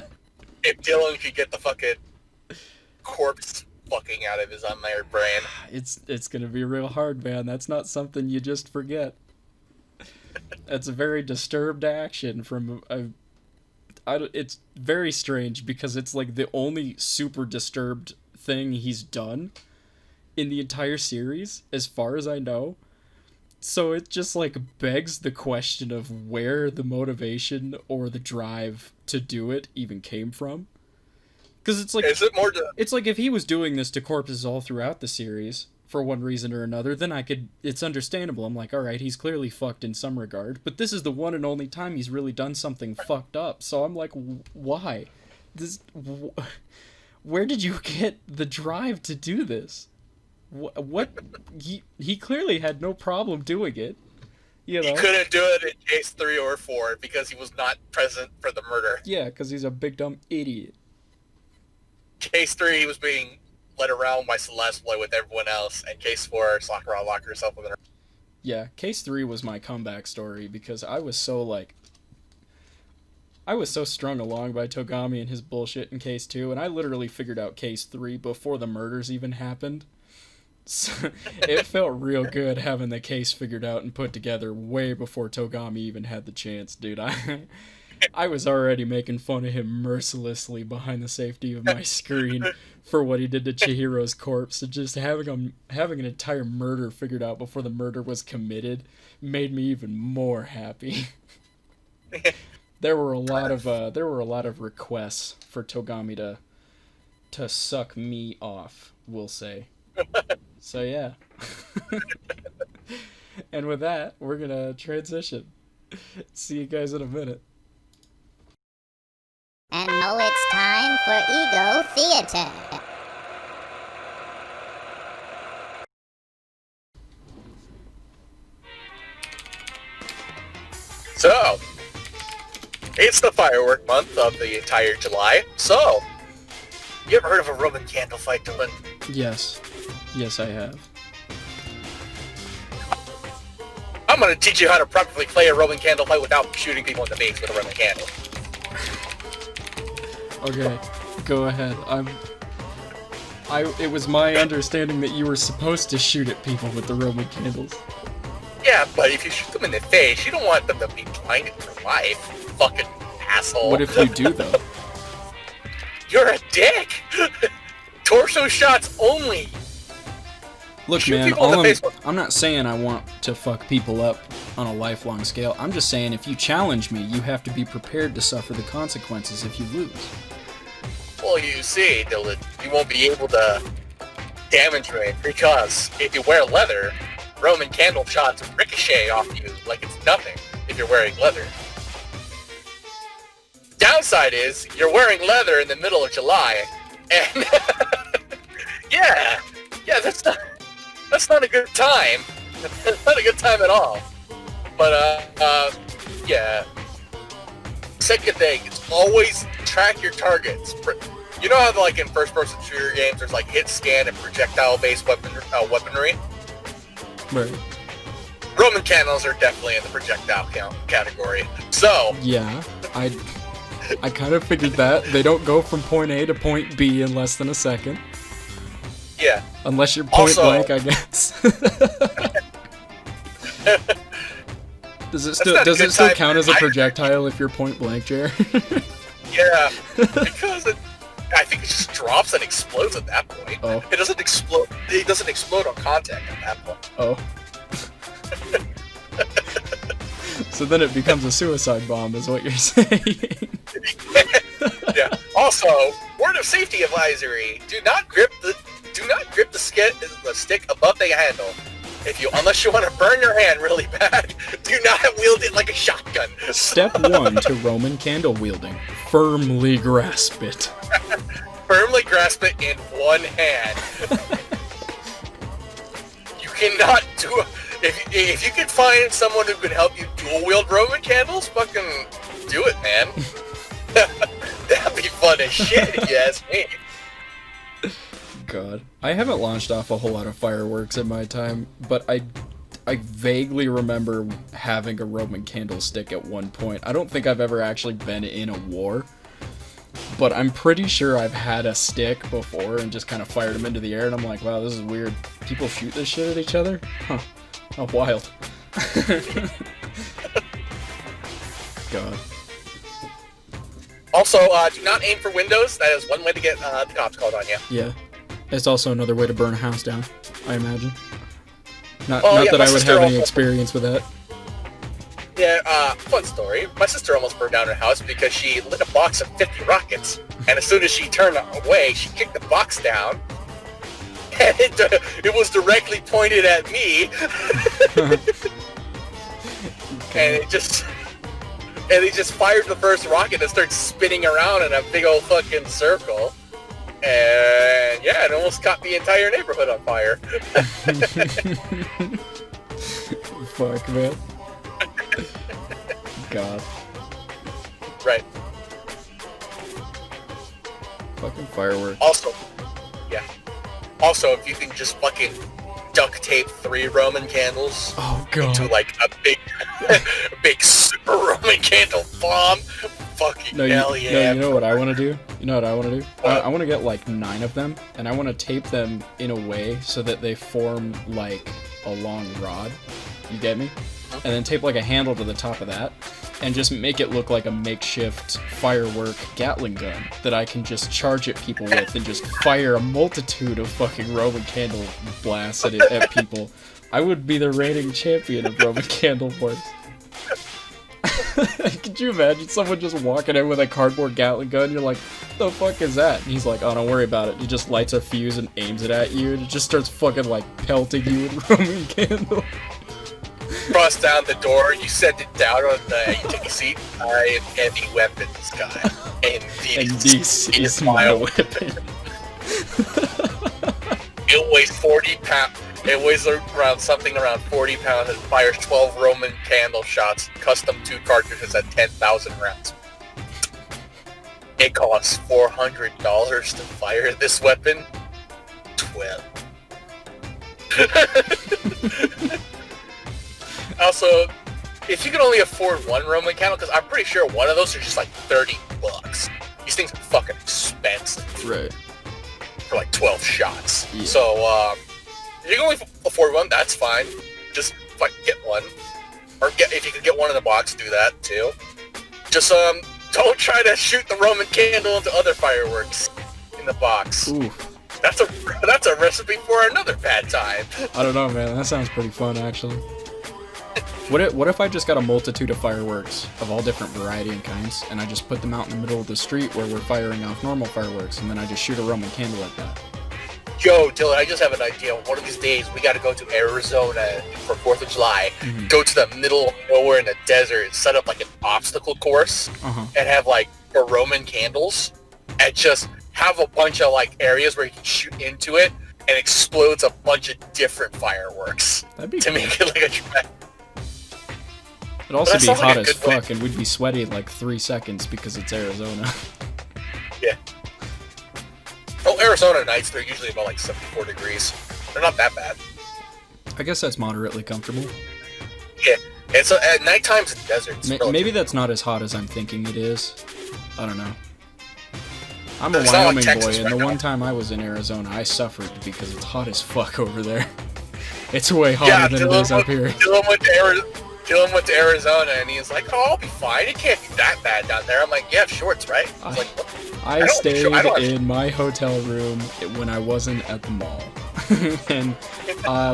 If Dylan could get the fucking out of his unmarried brain. It's gonna be real hard, man. That's not something you just forget. That's a very disturbed action from it's very strange because it's like the only super disturbed thing he's done in the entire series, as far as I know. So it just like begs the question of where the motivation or the drive to do it even came from. Because it's like, it's like if he was doing this to corpses all throughout the series for one reason or another, then it's understandable. I'm like, all right, he's clearly fucked in some regard, but this is the one and only time he's really done something fucked up. So I'm like, why? Where did you get the drive to do this? What? He clearly had no problem doing it. You know? He couldn't do it in case 3 or 4 because he was not present for the murder. Yeah, because he's a big dumb idiot. Case 3, he was being led around by Celeste play with everyone else, and case 4, Sakura locked herself with her. Yeah, case 3 was my comeback story because I was so strung along by Togami and his bullshit in case 2, and I literally figured out case 3 before the murders even happened. So, it felt real good having the case figured out and put together way before Togami even had the chance, dude. I was already making fun of him mercilessly behind the safety of my screen for what he did to Chihiro's corpse, and just having an entire murder figured out before the murder was committed made me even more happy. There were a lot of requests for Togami to suck me off, we'll say. So yeah. And with that, we're gonna transition. See you guys in a minute. And now it's time for Ego Theater. So, it's the firework month of the entire July. So, you ever heard of a Roman candle fight, Dylan? Yes. Yes, I have. I'm gonna teach you how to properly play a Roman candle fight without shooting people in the face with a Roman candle. Okay, go ahead. It was my understanding that you were supposed to shoot at people with the Roman candles. Yeah, but if you shoot them in the face, you don't want them to be blinded for life, fucking asshole. What if you do, though? You're a dick! Torso shots only! Look, man, I'm not saying I want to fuck people up on a lifelong scale. I'm just saying if you challenge me, you have to be prepared to suffer the consequences if you lose. Well, you see, Dylan, you won't be able to damage me because if you wear leather, Roman candle shots ricochet off you like it's nothing if you're wearing leather. Downside is, you're wearing leather in the middle of July, and yeah, that's not a good time. That's not a good time at all. But, yeah. Second thing, is always track your targets. You know how, like, in first-person shooter games, there's, like, hit, scan, and projectile-based weaponry? Right. Roman candles are definitely in the projectile category. So... Yeah, I kind of figured that. They don't go from point A to point B in less than a second. Yeah. Unless you're point blank, I guess. Does it still count as a projectile if you're point blank, Jer? Yeah, because I think it just drops and explodes at that point. Oh. It doesn't explode. It doesn't explode on contact at that point. Oh. So then it becomes a suicide bomb, is what you're saying. Yeah. Also, word of safety advisory: do not grip the stick above the handle. Unless you want to burn your hand really bad, do not wield it like a shotgun. Step 1 to Roman candle wielding: firmly grasp it. Firmly grasp it in one hand. You cannot do. If you can find someone who can help you dual wield Roman candles, fucking do it, man. That'd be fun as shit, if you ask me. God. I haven't launched off a whole lot of fireworks in my time, but I vaguely remember having a Roman candlestick at one point. I don't think I've ever actually been in a war, but I'm pretty sure I've had a stick before and just kind of fired them into the air, and I'm like, wow, this is weird. People shoot this shit at each other? Huh. How wild. God. Also, do not aim for windows. That is one way to get the cops called on you. Yeah. It's also another way to burn a house down, I imagine. Not yeah, that I would have any experience with that. Yeah, fun story. My sister almost burned down her house because she lit a box of 50 rockets, and as soon as she turned away, she kicked the box down, and it was directly pointed at me, and they just fired the first rocket and started spinning around in a big old fucking circle, and yeah, it almost caught the entire neighborhood on fire. Fuck, man. God. Right. Fucking fireworks. Also, yeah. Also, if you can just fucking duct tape 3 Roman candles into like a big super Roman candle bomb, fucking hell yeah. No, you know what I want to do? You know what I want to do? I want to get like 9 of them, and I want to tape them in a way so that they form like a long rod. You get me? And then tape like a handle to the top of that, and just make it look like a makeshift firework Gatling gun that I can just charge at people with and just fire a multitude of fucking Roman candle blasts at people. I would be the reigning champion of Roman candle wars. Could you imagine someone just walking in with a cardboard Gatling gun? You're like, the fuck is that? And he's like, oh, don't worry about it. He just lights a fuse and aims it at you, and it just starts fucking like pelting you with Roman candle. Cross down the door, you send it down on the, you take a seat. I am heavy weapons guy. And this is my weapon. It weighs 40 pounds. It weighs around 40 pounds and fires 12 Roman candle shots, custom 2 cartridges at 10,000 rounds. It costs $400 to fire this weapon. 12. Also, if you can only afford 1 Roman candle, because I'm pretty sure one of those are just like $30. These things are fucking expensive. Right. For like 12 shots. Yeah. So, if you can only afford 1, that's fine. Just fucking get 1. Or if you can get 1 in the box, do that too. Just, don't try to shoot the Roman candle into other fireworks in the box. Ooh. That's a recipe for another bad time. I don't know, man. That sounds pretty fun, actually. What if I just got a multitude of fireworks of all different variety and kinds, and I just put them out in the middle of the street where we're firing off normal fireworks, and then I just shoot a Roman candle at that? Yo, Dylan, I just have an idea. One of these days, we got to go to Arizona for 4th of July, go to the middle of nowhere in the desert, set up like an obstacle course, and have like for Roman candles, and just have a bunch of like areas where you can shoot into it, and explodes a bunch of different fireworks. That'd be to cool. Make it like a track. It'd also be hot as fuck, and we'd be sweaty in like 3 seconds because it's Arizona. Yeah. Oh, Arizona nights, they're usually about like 74 degrees. They're not that bad. I guess that's moderately comfortable. Yeah. And so at night times in deserts. Maybe that's not as hot as I'm thinking it is. I don't know. I'm a Wyoming boy, and the one time I was in Arizona, I suffered because it's hot as fuck over there. It's way hotter than it is up here. Dylan went to Arizona, and he's like, "Oh, I'll be fine. It can't be that bad down there." I'm like, "You have shorts, right?" I was like, what? I stayed in my hotel room when I wasn't at the mall. And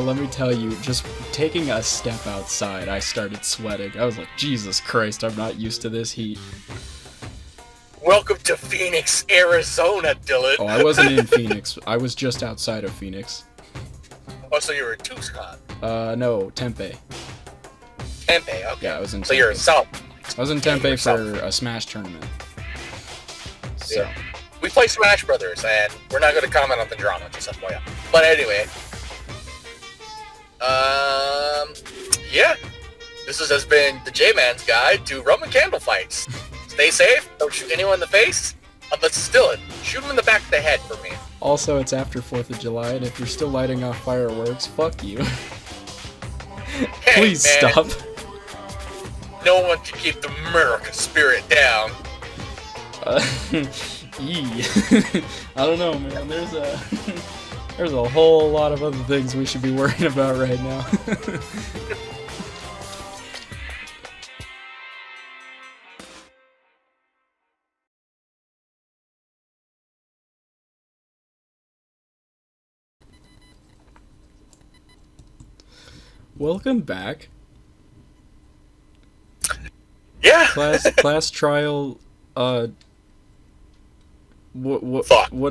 let me tell you, just taking a step outside, I started sweating. I was like, Jesus Christ, I'm not used to this heat. Welcome to Phoenix, Arizona, Dylan. Oh, I wasn't in Phoenix. I was just outside of Phoenix. Oh, so you were in Tucson? No, Tempe. Tempe, okay. Yeah, I was in Tempe. So you're in South. I was in Tempe for a Smash tournament. So. Yeah. We play Smash Brothers, and we're not going to comment on the drama, just FYI. But anyway. Yeah. This has been the J-Man's Guide to Roman Candle Fights. Stay safe, don't shoot anyone in the face. Unless it's Dylan. Shoot him in the back of the head for me. Also, it's after 4th of July, and if you're still lighting off fireworks, fuck you. Hey, please man. stop. No one can keep the American spirit down. I don't know, man. There's a whole lot of other things we should be worrying about right now. Welcome back. Yeah. Class trial. What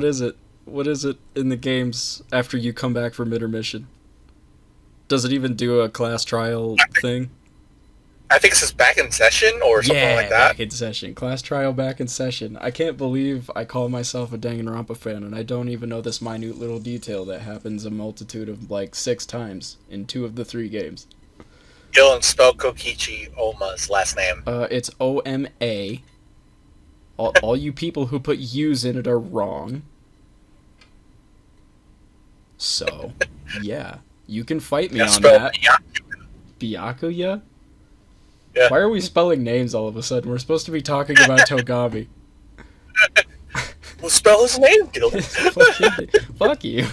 is it? What is it in the games after you come back from intermission? Does it even do a class trial thing? I think it says back in session or something like that. Back in session. Class trial back in session. I can't believe I call myself a Danganronpa fan and I don't even know this minute little detail that happens a multitude of like 6 times in 2 of the 3 games. Dylan, spell Kokichi Oma's last name. It's O-M-A. All you people who put U's in it are wrong. So, yeah. You can fight me on that. Byakuya? Yeah. Why are we spelling names all of a sudden? We're supposed to be talking about Togami. Well, spell his name, Dylan. Fuck you.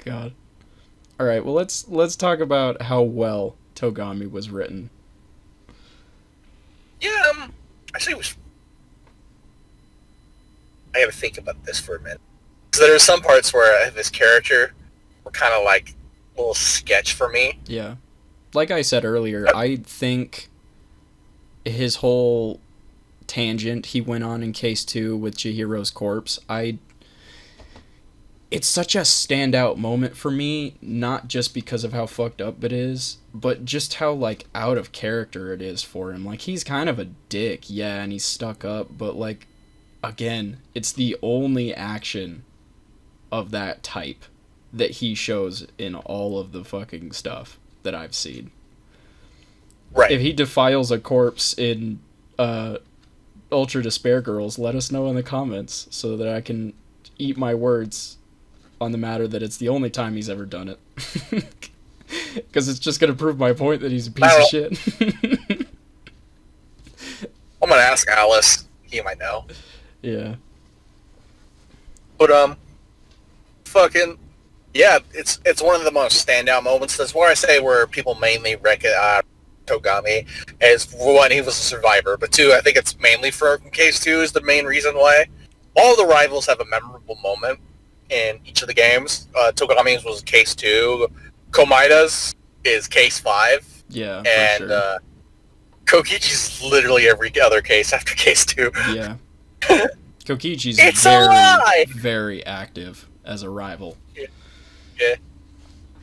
God. Alright, well let's talk about how well Togami was written. Yeah, actually it was... I gotta think about this for a minute. So there are some parts where his character were kind of like a little sketch for me. Yeah. Like I said earlier, I think his whole tangent he went on in Case 2 with Chihiro's corpse, it's such a standout moment for me, not just because of how fucked up it is, but just how, like, out of character it is for him. Like, he's kind of a dick, yeah, and he's stuck up, but, like, again, it's the only action of that type that he shows in all of the fucking stuff that I've seen. Right. If he defiles a corpse in Ultra Despair Girls, let us know in the comments so that I can eat my words on the matter that it's the only time he's ever done it. Because it's just going to prove my point that he's a piece of shit. I'm going to ask Alice. He might know. Yeah. But, fucking, yeah, it's one of the most standout moments. That's where I say where people mainly recognize Togami as, one, he was a survivor, but 2, I think it's mainly for Case 2 is the main reason why. All the rivals have a memorable moment in each of the games. Togami's was Case 2. Komaida's is Case 5. Yeah, and for sure. Kokichi's literally every other case after Case 2. Yeah. Kokichi's very active as a rival. Yeah.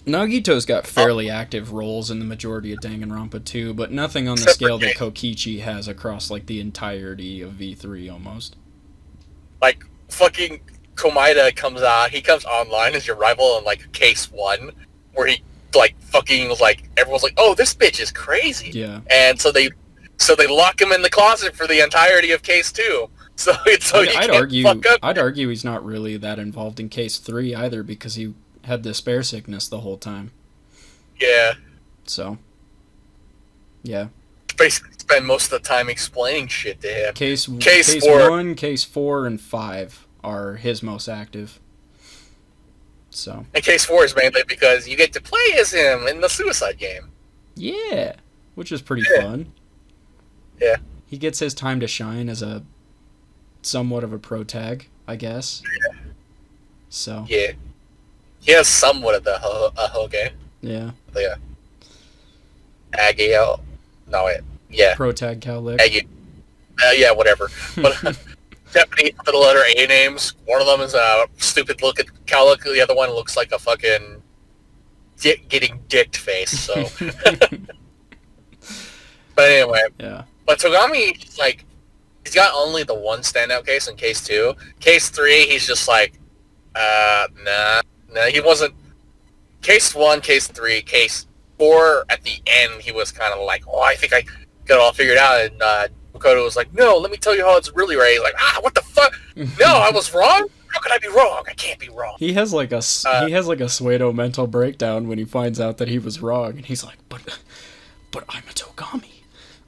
Nagito's got fairly active roles in the majority of Danganronpa 2, but nothing on the scale that Kokichi has across, like, the entirety of V3 almost. Like, fucking Komaida comes out, he comes online as your rival in, like, Case 1, where he, like, fucking, like, everyone's like, oh, this bitch is crazy. Yeah. And so they lock him in the closet for the entirety of Case 2. I'd argue he's not really that involved in Case 3 either, because he had the spare sickness the whole time. Yeah. So, yeah. Basically spend most of the time explaining shit to him. Case 4. 1, Case 4, and 5 are his most active. So. And Case 4 is mainly because you get to play as him in the Suicide game. Yeah, which is pretty fun. Yeah. He gets his time to shine as a somewhat of a pro-tag, I guess. Yeah. So. Yeah. He has somewhat of the Hoge. Yeah. Yeah. Agio. No, wait. Yeah. Pro-tag Cowlick. Yeah, whatever. But Japanese for the letter A names. One of them is a stupid look at Cowlick. The other one looks like a fucking getting dicked face. So. But anyway. Yeah. But Togami, like, he's got only the one standout case in Case 2. Case 3, he's just like, nah, he wasn't. Case 1, Case 3, Case 4, at the end, he was kind of like, oh, I think I got it all figured out, and Makoto was like, no, let me tell you how it's really right. He's like, what the fuck? No, I was wrong? How could I be wrong? I can't be wrong. He has like a Suedo mental breakdown when he finds out that he was wrong, and he's like, but I'm a Togami.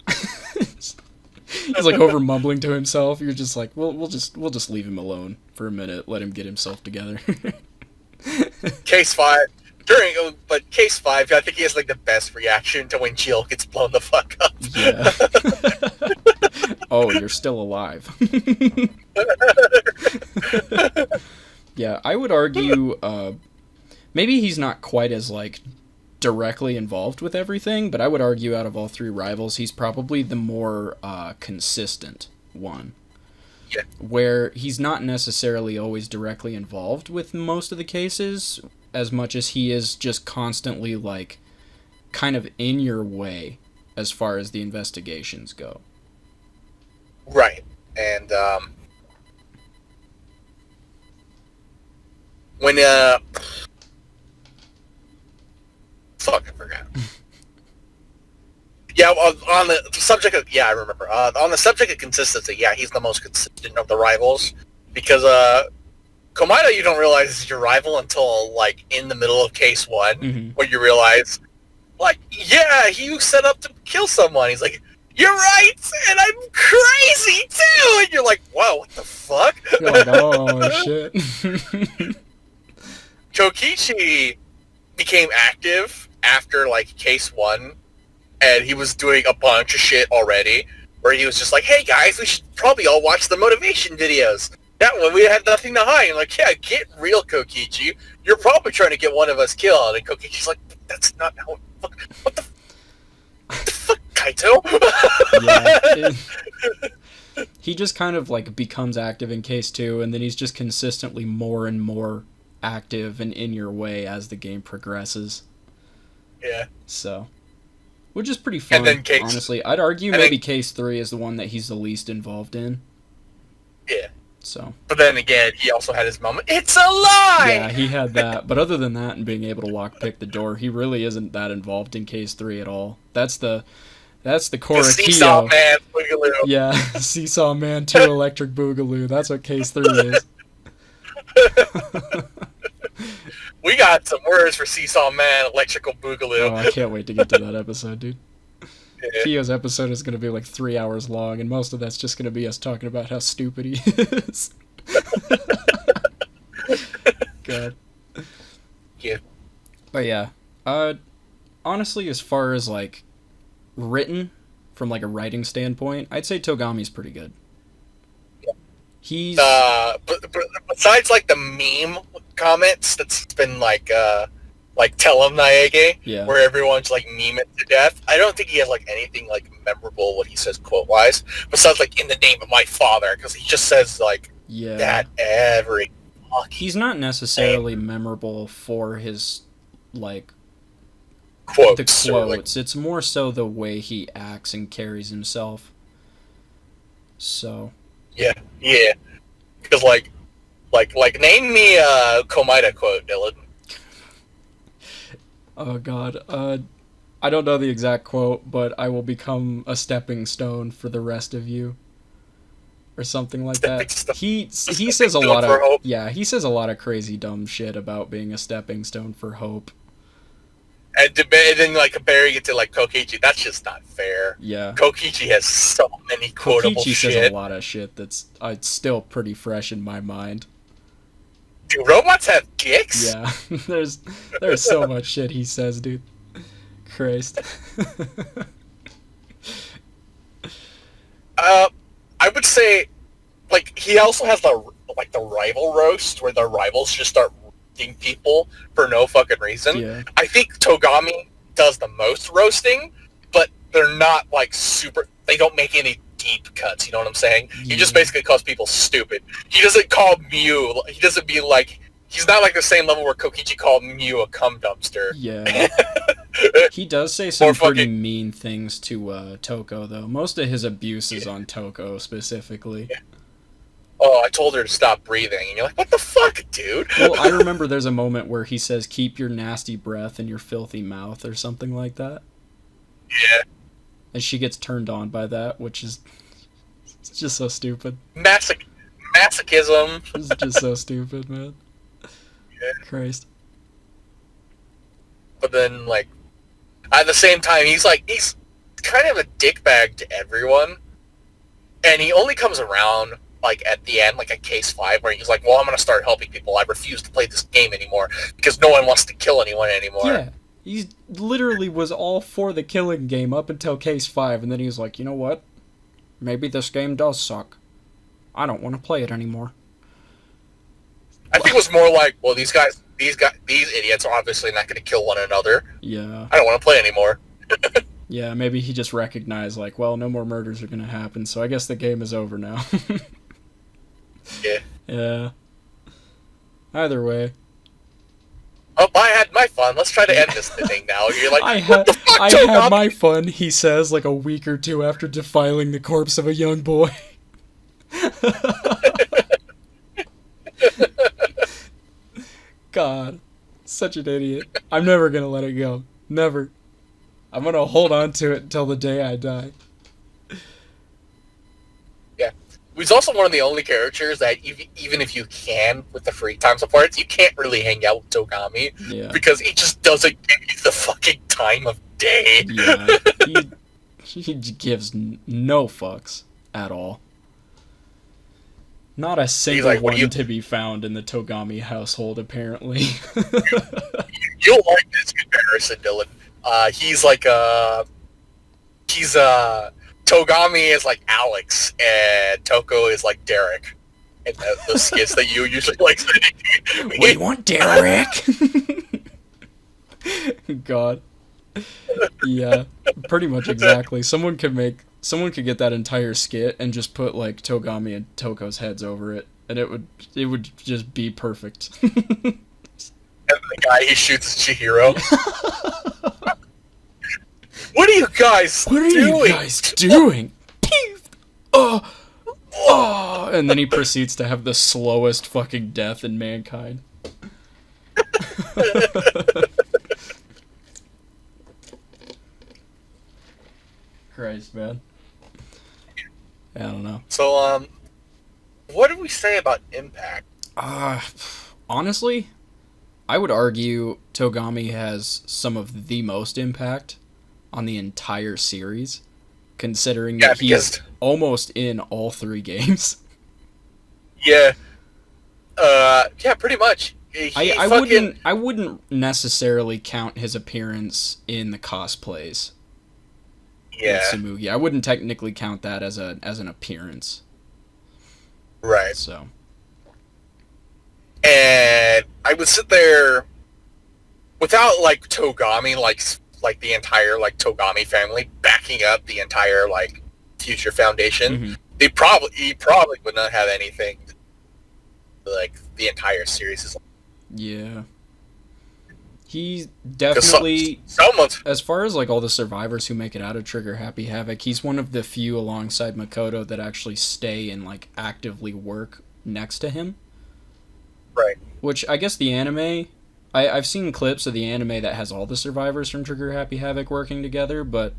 He's like over mumbling to himself. You're just like, well, we'll just leave him alone for a minute. Let him get himself together. Case 5. But Case 5, I think he has like the best reaction to when Jill gets blown the fuck up. Yeah. Oh, you're still alive. Yeah, I would argue maybe he's not quite as like directly involved with everything, but I would argue out of all three rivals, he's probably the more consistent one. Yeah. Where he's not necessarily always directly involved with most of the cases, as much as he is just constantly, like, kind of in your way as far as the investigations go. Right. And, when, fuck, I forgot. Yeah, on the subject of, yeah, I remember. On the subject of consistency, yeah, he's the most consistent of the rivals. Because, Komida, you don't realize is your rival until, like, in the middle of Case 1, where you realize, like, yeah, he set up to kill someone. He's like, you're right, and I'm crazy, too! And you're like, whoa, what the fuck? You're like, oh, shit. Kokichi became active after, like, Case 1, and he was doing a bunch of shit already, where he was just like, hey, guys, we should probably all watch the motivation videos. That one, we had nothing to hide. And like, yeah, get real, Kokichi. You're probably trying to get one of us killed. And Kokichi's like, that's not how... What the fuck, Kaito? Yeah. He just kind of, like, becomes active in Case 2, and then he's just consistently more and more active and in your way as the game progresses. Yeah. So... which is pretty fun, honestly. I'd argue maybe Case 3 is the one that he's the least involved in. Yeah. So. But then again, he also had his moment. It's a lie! Yeah, he had that. But other than that and being able to lockpick the door, he really isn't that involved in Case 3 at all. That's the core of Seesaw Man Boogaloo. Yeah, Seesaw Man 2 Electric Boogaloo. That's what Case 3 is. We got some words for Seesaw Man Electrical Boogaloo. Oh, I can't wait to get to that episode, dude. Yeah. Kyo's episode is going to be like 3 hours long, and most of that's just going to be us talking about how stupid he is. God. Yeah. But yeah, honestly, as far as like written from like a writing standpoint, I'd say Togami's pretty good. Yeah. He's but besides like the meme comments that's been like Tell Him Naege, yeah, where everyone's like meme it to death. I don't think he has like anything like memorable what he says quote wise. Besides like in the name of my father, because he just says like that every. He's not necessarily memorable for his like quotes. The quotes. Like, it's more so the way he acts and carries himself. So. Yeah. Because like name me a Komida quote, Dylan. Oh God, I don't know the exact quote, but I will become a stepping stone for the rest of you, or something like that. He says a lot of he says a lot of crazy dumb shit about being a stepping stone for hope. And then like comparing it to like Kokichi, that's just not fair. Yeah, Kokichi has so many quotable Kokichi shit. says a lot of shit that's still pretty fresh in my mind. Do robots have dicks? Yeah, there's so much shit he says, dude. Christ. I would say, like, he also has the rival roast, where the rivals just start roasting people for no fucking reason. Yeah. I think Togami does the most roasting, but they're not, like, super... They don't make any deep cuts, you know what I'm saying? Yeah. He just basically calls people stupid. He doesn't call Mew... He doesn't be, like... He's not, like, the same level where Kokichi called Mew a cum dumpster. Yeah. He does say some pretty mean things to Toko, though. Most of his abuse is on Toko, specifically. Yeah. Oh, I told her to stop breathing. And you're like, what the fuck, dude? Well, I remember there's a moment where he says, keep your nasty breath in your filthy mouth, or something like that. Yeah. And she gets turned on by that, which is... It's just so stupid. Masochism. It's just so stupid, man. Yeah. Christ. But then, like, at the same time, he's kind of a dickbag to everyone, and he only comes around like at the end, like at case 5, where he's like, "Well, I'm gonna start helping people. I refuse to play this game anymore because no one wants to kill anyone anymore." Yeah, he literally was all for the killing game up until case 5, and then he was like, "You know what? Maybe this game does suck. I don't want to play it anymore." I think it was more like, well, these idiots are obviously not going to kill one another. Yeah. I don't want to play anymore. Yeah, maybe he just recognized, like, well, no more murders are going to happen, so I guess the game is over now. Yeah. Yeah. Either way. Oh, I had my fun. Let's try to end this thing now. You're like, I what the fuck, had Togami? my fun, he says, like a week or two after defiling the corpse of a young boy. God, such an idiot. I'm never gonna let it go. Never. I'm gonna hold on to it until the day I die. Yeah. He's also one of the only characters that even if you can, with the free time supports, you can't really hang out with Togami. Yeah. Because he just doesn't give you the fucking time of day. Yeah. He gives no fucks at all. Not a single like, one to be found in the Togami household, apparently. You'll like this comparison, Dylan. He's like Togami is like Alex, and Toko is like Derek. And the skits that you usually like sending. What do you want, Derek? God. Yeah, pretty much exactly. Someone could get that entire skit and just put like Togami and Toko's heads over it, and it would just be perfect. And the guy he shoots Chihiro. What are you guys doing? Oh, and then he proceeds to have the slowest fucking death in mankind. Christ, man. I don't know. So, what did we say about Impact? Honestly, I would argue Togami has some of the most impact on the entire series, considering that he is almost in all 3 games. Yeah. Yeah, pretty much. I wouldn't necessarily count his appearance in the cosplays. Yeah. With Tsumugi. I wouldn't technically count that as an appearance. Right. So. And I would sit there without like Togami, like the entire like Togami family backing up the entire like Future Foundation. Mm-hmm. He probably would not have anything like the entire series is. Yeah. He's definitely, as far as like all the survivors who make it out of Trigger Happy Havoc, he's one of the few alongside Makoto that actually stay and like actively work next to him. Right. Which I guess the anime, I've seen clips of the anime that has all the survivors from Trigger Happy Havoc working together, but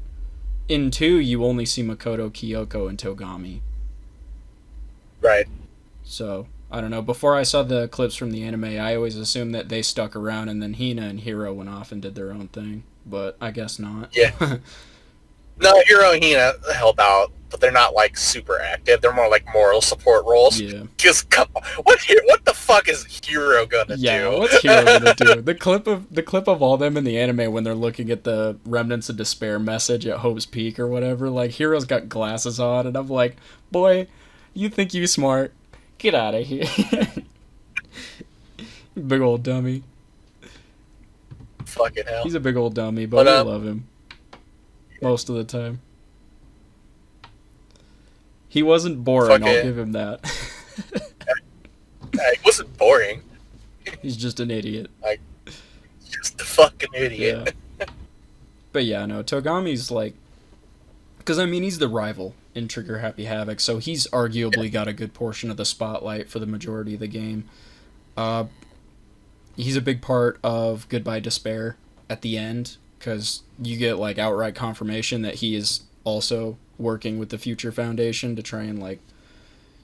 in 2 you only see Makoto, Kyoko, and Togami. Right. So, I don't know. Before I saw the clips from the anime, I always assumed that they stuck around and then Hina and Hiro went off and did their own thing. But I guess not. Yeah. No, Hiro and Hina help out, but they're not like super active. They're more like moral support roles. Yeah. Because what the fuck is Hiro gonna do? Yeah, what's Hiro gonna do? The clip of all them in the anime when they're looking at the Remnants of Despair message at Hope's Peak or whatever, like Hiro's got glasses on, and I'm like, boy, you think you smart? Get out of here. Big old dummy. Fucking hell. He's a big old dummy, but I love him. Most of the time. He wasn't boring, I'll give him that. He wasn't boring. He's just an idiot. Like, just a fucking idiot. Yeah. But yeah, no, Togami's like... Because, I mean, he's the rival in Trigger Happy Havoc, so he's arguably got a good portion of the spotlight for the majority of the game. He's a big part of Goodbye Despair at the end, because you get, like, outright confirmation that he is also working with the Future Foundation to try and, like,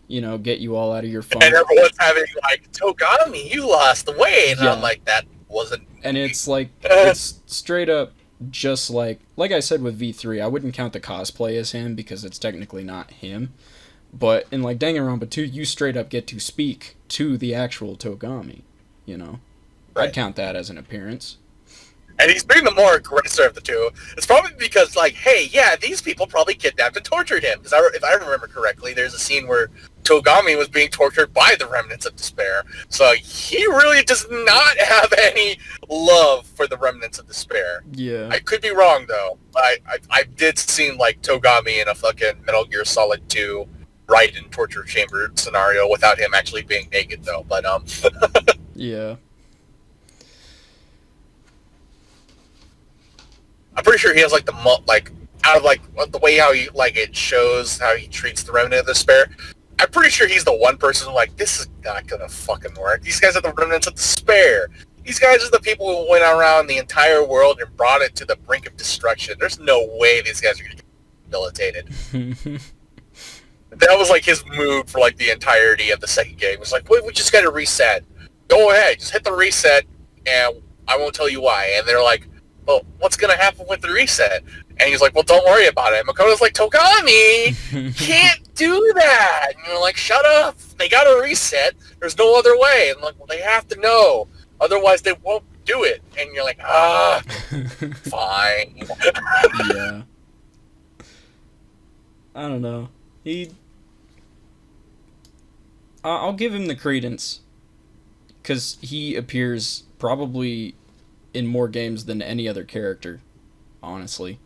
you know, get you all out of your funk. And everyone's having, like, Togami, you lost weight! And Yeah. I'm like, that wasn't... And it's, like, it's straight up just like I said with V3, I wouldn't count the cosplay as him because it's technically not him. But in like Danganronpa 2, you straight up get to speak to the actual Togami, you know? Right. I'd count that as an appearance. And he's being the more aggressor of the two. It's probably because, like, hey, yeah, these people probably kidnapped and tortured him. Because if I remember correctly, there's a scene where Togami was being tortured by the Remnants of Despair. So he really does not have any love for the Remnants of Despair. Yeah. I could be wrong, though. I did seem like Togami in a fucking Metal Gear Solid 2 Raiden torture chamber scenario without him actually being naked, though. But, yeah. I'm pretty sure he has like out of like the way how he like it shows how he treats the Remnant of Despair. I'm pretty sure he's the one person who like, this is not gonna fucking work. These guys are the Remnants of Despair. These guys are the people who went around the entire world and brought it to the brink of destruction. There's no way these guys are gonna get rehabilitated. That was like his mood for like the entirety of the second game. It was like, we just gotta reset. Go ahead, just hit the reset, and I won't tell you why. And they're like, well, what's going to happen with the reset? And he's like, well, don't worry about it. And Makoto's like, Togami, can't do that. And you're like, shut up. They got to reset. There's no other way. And I'm like, well, they have to know. Otherwise, they won't do it. And you're like, fine. Yeah. I don't know. I'll give him the credence. Because he appears probably in more games than any other character, honestly.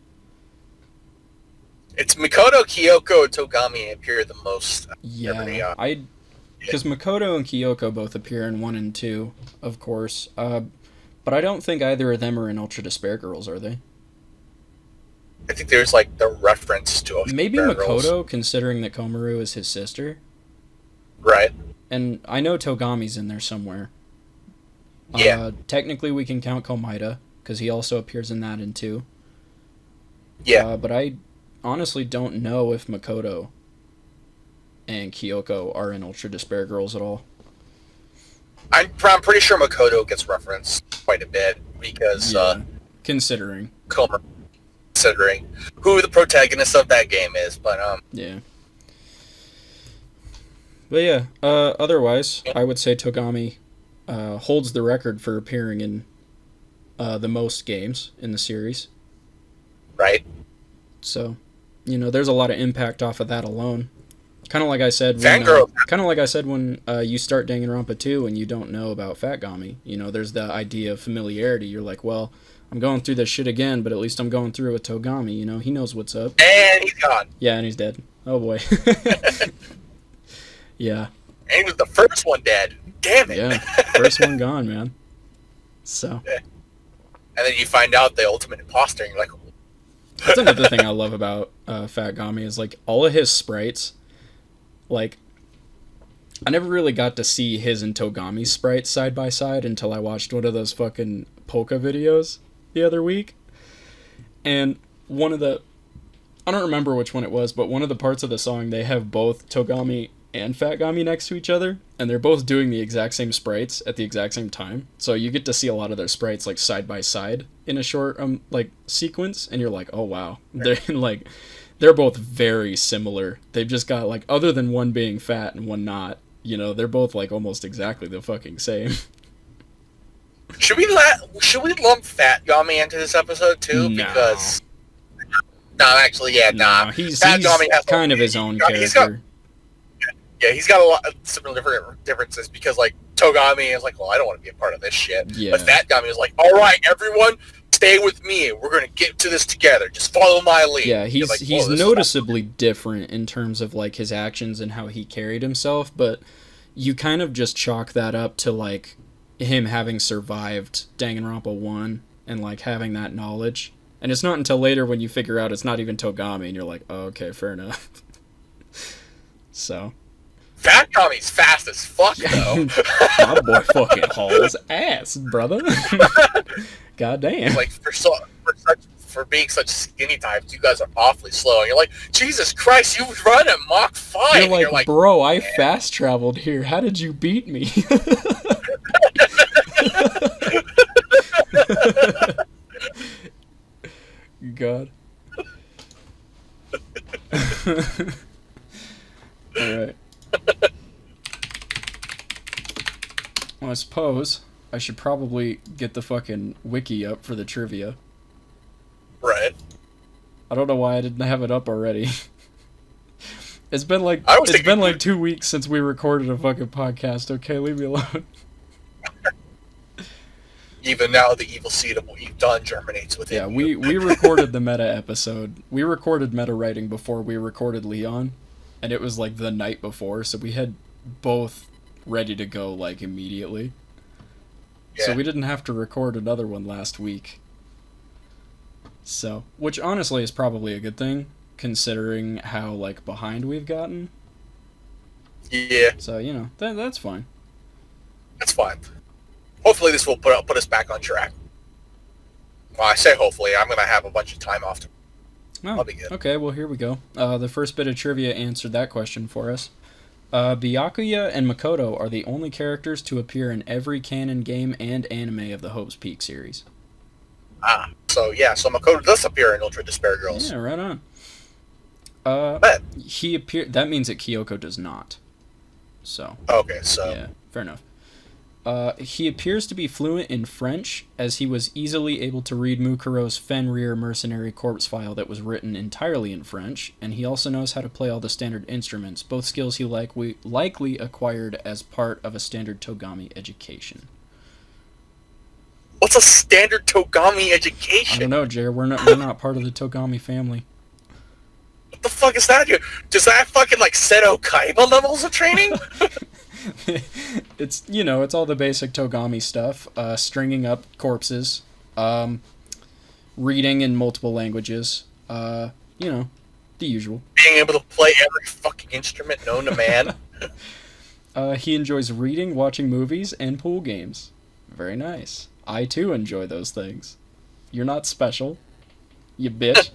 It's Makoto, Kyoko, and Togami appear the most. Yeah, because Makoto and Kyoko both appear in 1 and 2, of course. But I don't think either of them are in Ultra Despair Girls, are they? I think there's like the reference to Ultra Maybe Despair Makoto, Girls. considering that Komaru is his sister. Right. And I know Togami's in there somewhere. Yeah. Technically, we can count Komaida, because he also appears in that in 2. Yeah. But I honestly don't know if Makoto and Kyoko are in Ultra Despair Girls at all. I'm pretty sure Makoto gets referenced quite a bit, because considering who the protagonist of that game is, but yeah. But yeah, otherwise, I would say Togami holds the record for appearing in the most games in the series. Right. So, there's a lot of impact off of that alone. Kind of like I said when you start Danganronpa 2 and you don't know about Fat Gami. There's the idea of familiarity. You're like, well, I'm going through this shit again, but at least I'm going through it with Togami. He knows what's up. And he's gone. Yeah, and he's dead. Oh boy. Yeah. And he was the first one dead. Damn it. Yeah, first one gone, man. So. Yeah. And then you find out the ultimate imposter, and you're like... That's another thing I love about Fat Gami is, like, all of his sprites, like, I never really got to see his and Togami's sprites side by side until I watched one of those fucking polka videos the other week. And one of the... I don't remember which one it was, but one of the parts of the song, they have both Togami and Fat Gami next to each other, and they're both doing the exact same sprites at the exact same time. So you get to see a lot of their sprites like side by side in a short like sequence, and you're like, oh wow, they're both very similar. They've just got like, other than one being fat and one not, they're both like almost exactly the fucking same. Should we lump Fat Gami into this episode too? No. Because actually, yeah, nah. He's Gami has kind of his own character. He's got a lot of similar differences because, like, Togami is like, well, I don't want to be a part of this shit. Yeah. But Fat Gami is like, all right, everyone, stay with me. We're going to get to this together. Just follow my lead. Yeah, he's like, noticeably different in terms of, like, his actions and how he carried himself, but you kind of just chalk that up to, like, him having survived Danganronpa 1 and, like, having that knowledge. And it's not until later when you figure out it's not even Togami and you're like, oh, okay, fair enough. So... Fat Gami's fast as fuck, though. My boy fucking hauls ass, brother. Goddamn. Like, for being such skinny types, you guys are awfully slow. And you're like, Jesus Christ, you run at Mach 5. You're like, bro, I fast traveled here. How did you beat me? god. Alright. Well, I suppose I should probably get the fucking wiki up for the trivia. Right. I don't know why I didn't have it up already. It's been like 2 weeks since we recorded a fucking podcast. Okay, leave me alone. Even now, the evil seed of what you've done germinates within you. Yeah, we recorded the meta episode. We recorded meta writing before we recorded Leon, and it was like the night before, so we had both ready to go like immediately. Yeah. So we didn't have to record another one last week. So, which honestly is probably a good thing, considering how like behind we've gotten. Yeah. So, you know, that's fine. That's fine. Hopefully this will put us back on track. Well, I say hopefully. I'm going to have a bunch of time off. I'll be good. Okay, well, here we go. The first bit of trivia answered that question for us. Byakuya and Makoto are the only characters to appear in every canon game and anime of the Hope's Peak series. So Makoto does appear in Ultra Despair Girls. Yeah, right on. He appeared. That means that Kyoko does not. So. Okay, so. Yeah, fair enough. He appears to be fluent in French, as he was easily able to read Mukuro's Fenrir mercenary corpse file that was written entirely in French, and he also knows how to play all the standard instruments, both skills he likely acquired as part of a standard Togami education. What's a standard Togami education? I don't know, Jer. We're not part of the Togami family. What the fuck is that? Does that fucking like Seto Kaiba levels of training? It's all the basic Togami stuff. Stringing up corpses, reading in multiple languages. The usual. Being able to play every fucking instrument known to man. He enjoys reading, watching movies, and pool games. Very nice. I too enjoy those things. You're not special, you bitch.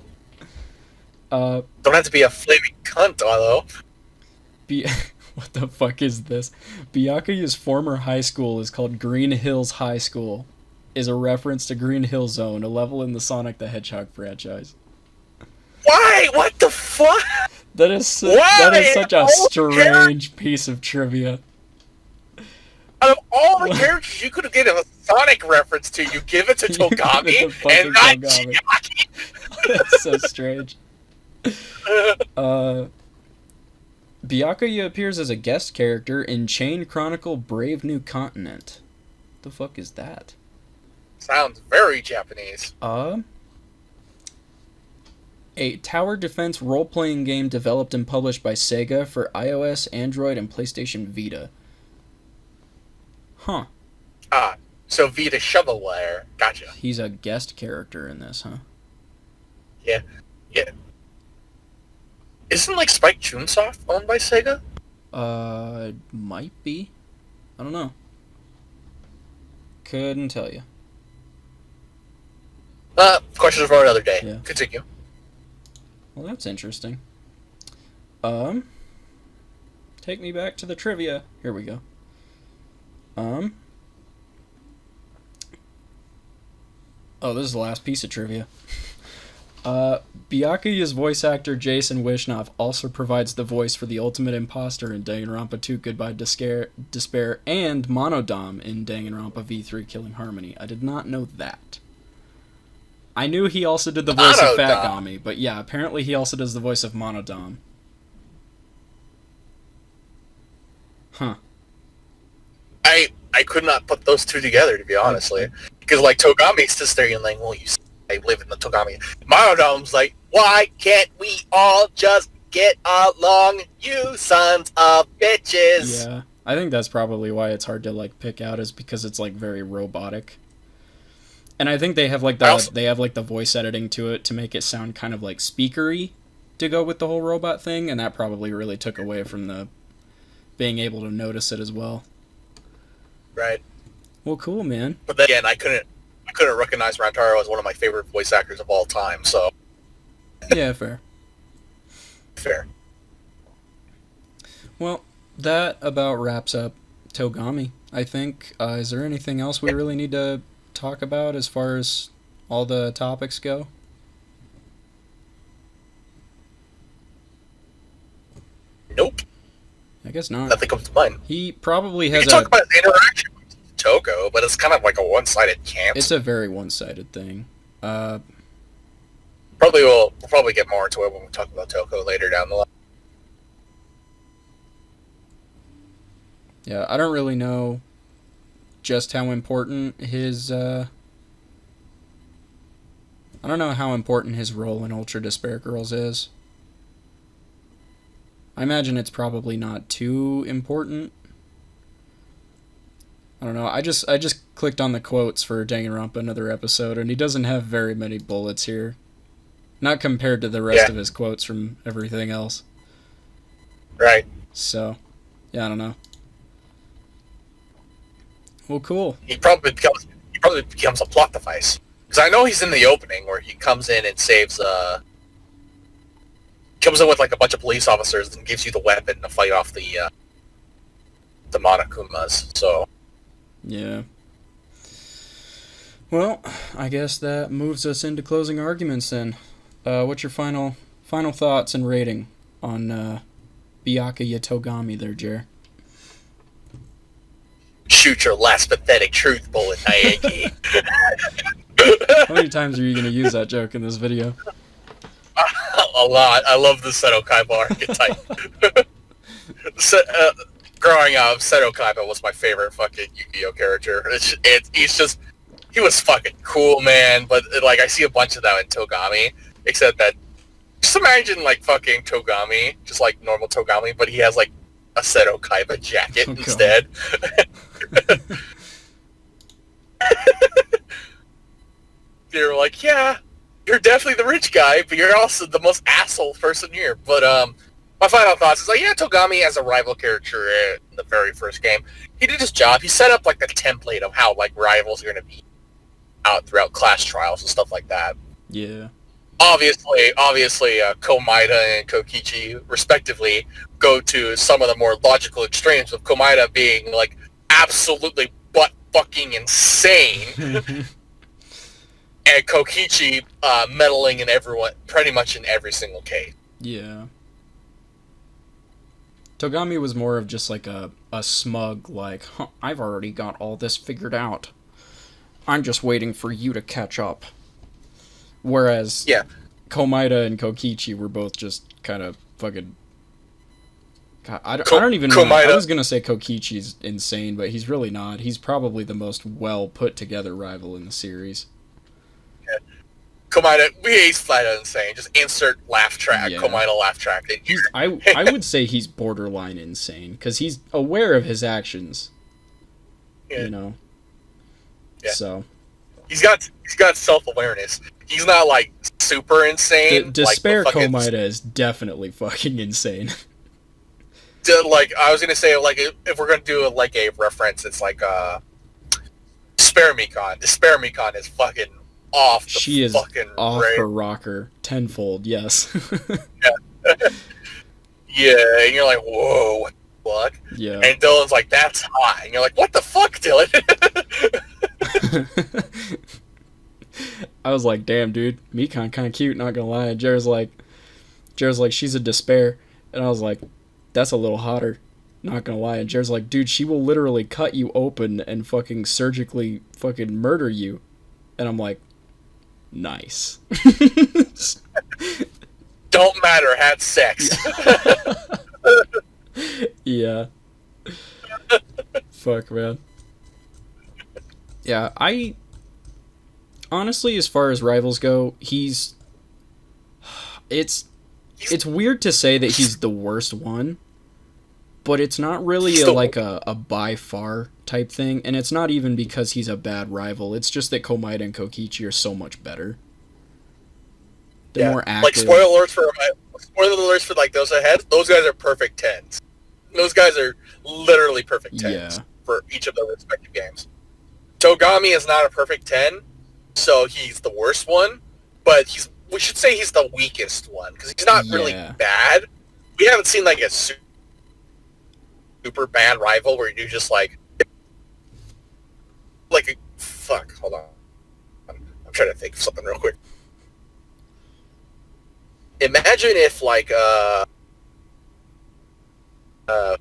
Don't have to be a flaming cunt, although. What the fuck is this? Byakuya's former high school is called Green Hills High School. Is a reference to Green Hill Zone, a level in the Sonic the Hedgehog franchise. Why? What the fuck? That is such a strange piece of trivia. Out of all the characters you could have given a Sonic reference to, you give it to Togami and not Chiaki. That's so strange. Byakuya appears as a guest character in Chain Chronicle Brave New Continent. The fuck is that? Sounds very Japanese. A tower defense role-playing game developed and published by Sega for iOS, Android, and PlayStation Vita. Huh. So Vita shovelware. Gotcha. He's a guest character in this, huh? Yeah. Isn't, like, Spike Chunsoft owned by Sega? Might be. I don't know. Couldn't tell you. Questions for another day. Yeah. Continue. Well, that's interesting. Take me back to the trivia. Here we go. Oh, this is the last piece of trivia. Byakuya's voice actor Jason Wishnov also provides the voice for the ultimate imposter in Danganronpa 2 Goodbye Despair and Monodam in Danganronpa V3 Killing Harmony. I did not know that. I knew he also did the voice of Fat Gami, but yeah, apparently he also does the voice of Monodam. Huh. I could not put those two together, to be honestly. Because, like, Togami's sister, and like, well, I live in the Togami. Monodom's like, why can't we all just get along, you sons of bitches? Yeah, I think that's probably why it's hard to, like, pick out, is because it's, like, very robotic. And I think they have, like, the voice editing to it to make it sound kind of, like, speakery to go with the whole robot thing, and that probably really took away from the being able to notice it as well. Right. Well, cool, man. But then again, I couldn't recognize Rantaro as one of my favorite voice actors of all time, so... Yeah, fair. Fair. Well, that about wraps up Togami, I think. Is there anything else we really need to talk about as far as all the topics go? guess not. Nothing comes to mind. He probably You has can talk about his interaction with Toko, but it's kind of like a one-sided camp. It's a very one-sided thing. We'll probably get more into it when we talk about Toko later down the line. Yeah, I don't really know just how important his, I don't know how important his role in Ultra Despair Girls is. I imagine it's probably not too important. I don't know, I just clicked on the quotes for Danganronpa another episode, and he doesn't have very many bullets here. Not compared to the rest of his quotes from everything else. Right. So, yeah, I don't know. Well, cool. He probably becomes a plot device. Because I know he's in the opening where he comes in and saves, comes in with like a bunch of police officers and gives you the weapon to fight off the Monokumas, so... Yeah. Well, I guess that moves us into closing arguments then. What's your final thoughts and rating on Byakuya Togami there, Jer? Shoot your last pathetic truth bullet, Naegi. How many times are you going to use that joke in this video? A lot. I love the Seto Kaiba archetype. Growing up, Seto Kaiba was my favorite fucking Yu-Gi-Oh character. He was fucking cool, man. But like, I see a bunch of that in Togami, except that just imagine like fucking Togami, just like normal Togami, but he has like a Seto Kaiba jacket instead. You're like, yeah, you're definitely the rich guy, but you're also the most asshole person here. But my final thoughts is like, yeah, Togami as a rival character in the very first game, he did his job. He set up like the template of how like rivals are going to be out throughout class trials and stuff like that. Yeah. Obviously, Komaeda and Kokichi, respectively, go to some of the more logical extremes, with Komaeda being like absolutely butt-fucking insane. And Kokichi meddling in pretty much in every single case. Yeah. Togami was more of just like a smug, like, I've already got all this figured out. I'm just waiting for you to catch up. Whereas Komaeda and Kokichi were both just kind of fucking... God, I don't even know. I was going to say Kokichi's insane, but he's really not. He's probably the most well put together rival in the series. Komaeda, he's flat out insane. Just insert laugh track, Komaeda laugh track. I would say he's borderline insane, because he's aware of his actions. You know? Yeah. So. He's got self-awareness. He's not, like, super insane. Despair Komaeda is definitely fucking insane. Like, I was gonna say, like, if we're gonna do, like, a reference, it's like, Despair Mikon. Despair Mikon is fucking off the she is fucking off her rocker tenfold, yes. Yeah, and you're like, whoa, what the fuck? Yeah. And Dylan's like, that's hot. And you're like, what the fuck, Dylan? I was like, damn, dude, Mikon kind of cute, not gonna lie. And Jared's like, she's a Despair. And I was like, that's a little hotter, not gonna lie. And Jared's like, dude, she will literally cut you open and fucking surgically fucking murder you. And I'm like, nice. Don't matter, had sex. Yeah. Fuck, man. Yeah, honestly, as far as rivals go, it's weird to say that he's the worst one, but it's not really a by far type thing, and it's not even because he's a bad rival. It's just that Komaeda and Kokichi are so much better. They're more active. Like, spoiler alerts for like those ahead. Those guys are perfect 10s. Those guys are literally perfect 10s for each of their respective games. Togami is not a perfect 10, so he's the worst one, but we should say he's the weakest one, because he's not really bad. We haven't seen like a super bad rival where you just like fuck, hold on. I'm trying to think of something real quick. Imagine if like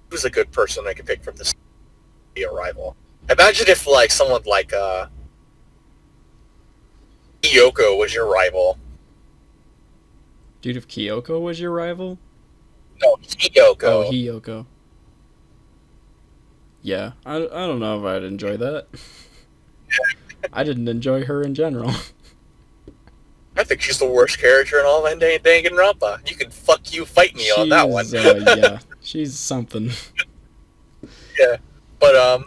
Who's a good person I could pick from this be a rival? Imagine if like someone like Kyoko was your rival. Dude, if Kyoko was your rival? No, Kyoko. Oh, Hiyoko. Yeah, I don't know if I'd enjoy that. I didn't enjoy her in general. I think she's the worst character in all of Danganronpa. You can fight me on that one. Yeah, she's something. Yeah, but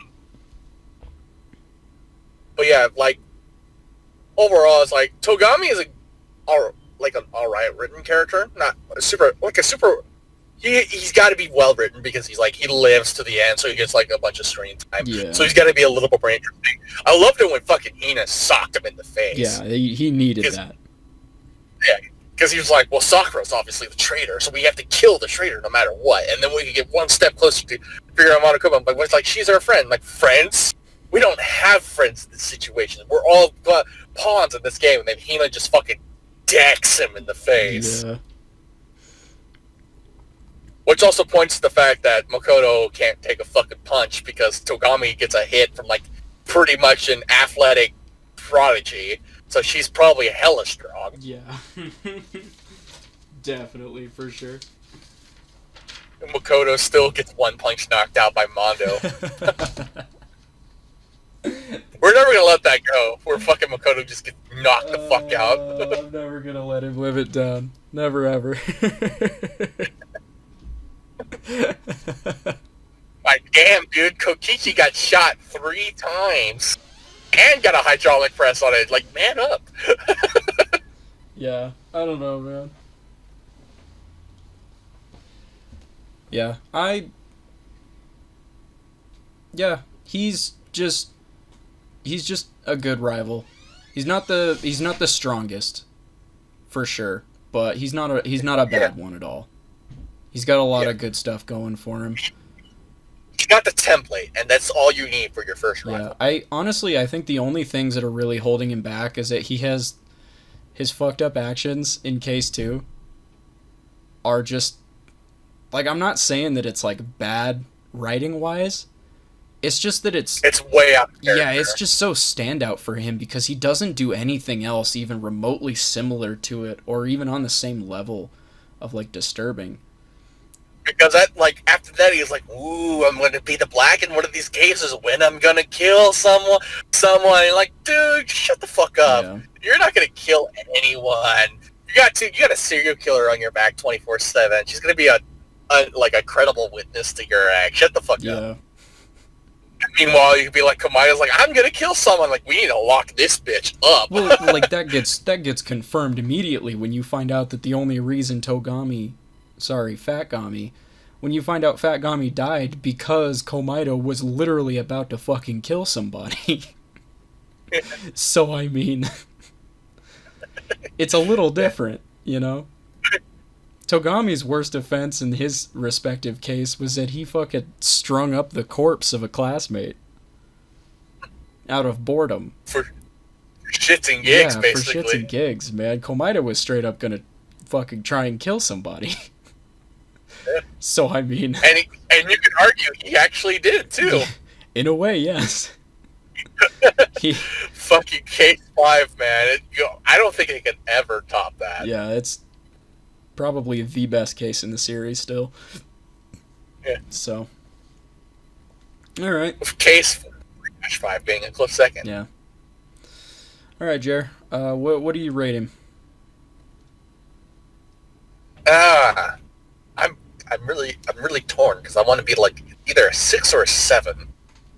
yeah, like overall, it's like Togami is an alright written character, not a super. He's got to be well written because he lives to the end, so he gets like a bunch of screen time. Yeah. So he's got to be a little bit more interesting. I loved it when fucking Hina socked him in the face. Yeah, he needed that. Yeah, because he was like, well, Sakura's obviously the traitor, so we have to kill the traitor no matter what, and then we can get one step closer to figure out Monokuma. But it's like, she's our friend. Like, friends? We don't have friends in this situation. We're all pawns in this game, and then Hina just fucking decks him in the face. Yeah. Which also points to the fact that Makoto can't take a fucking punch because Togami gets a hit from, like, pretty much an athletic prodigy. So she's probably hella strong. Yeah. Definitely, for sure. And Makoto still gets one punch knocked out by Mondo. We're never gonna let that go. Where fucking Makoto just gets knocked the fuck out. I'm never gonna let him live it down. Never ever. My damn, dude, Kokichi got shot 3 times. And got a hydraulic press on it. Like, man up. Yeah, I don't know, man. Yeah, he's just a good rival. He's not the strongest, for sure, but he's not a bad one at all. He's got a lot of good stuff going for him. You got the template, and that's all you need for your first rival. Yeah, I think the only things that are really holding him back is that he has his fucked up actions in Case 2 are just, like, I'm not saying that it's, like, bad writing-wise. It's just that it's way out there. Yeah, it's just so standout for him because he doesn't do anything else even remotely similar to it or even on the same level of, like, disturbing. Because that, like, after that, he's like, ooh, I'm going to be the black in one of these cases when I'm going to kill someone. Like, dude, shut the fuck up. Yeah. You're not going to kill anyone. You got a serial killer on your back 24/7. She's going to be a credible witness to your act. Shut the fuck up. Meanwhile, you could be like, Kamaya's like, I'm going to kill someone. Like, we need to lock this bitch up. Well, like, that gets confirmed immediately when you find out that the only reason Fat Gami, when you find out Fat Gami died because Komaito was literally about to fucking kill somebody. So, I mean, it's a little different, you know? Togami's worst offense in his respective case was that he fucking strung up the corpse of a classmate out of boredom. For shits and gigs, basically. For shits and gigs, man. Komaito was straight up gonna fucking try and kill somebody. Yeah. So, I mean... And you could argue he actually did, too. In a way, yes. Fucking Case 5, man. I don't think it can ever top that. Yeah, it's probably the best case in the series still. Yeah. So. Alright. With Case 5 being a close second. Yeah. Alright, Jer. What do you rate him? I'm really torn because I want to be like either a 6 or a 7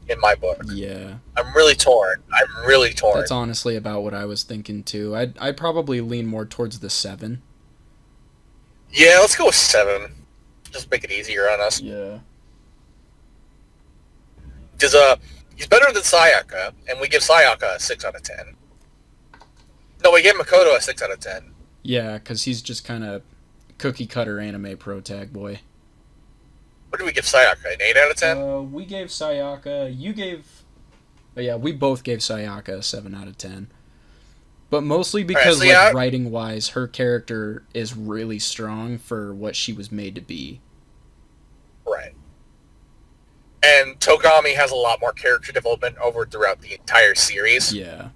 in my book. Yeah. I'm really torn. That's honestly about what I was thinking too. I'd probably lean more towards the 7. Yeah, let's go with 7. Just make it easier on us. Yeah. Because he's better than Sayaka, and we give Sayaka a 6 out of 10. No, we give Makoto a 6 out of 10. Yeah, because he's just kind of cookie cutter anime pro tag boy. What did we give Sayaka? An 8 out of 10? We gave Sayaka. We both gave Sayaka a 7 out of 10. But mostly because, writing-wise, her character is really strong for what she was made to be. Right. and Togami has a lot more character development throughout the entire series. Yeah.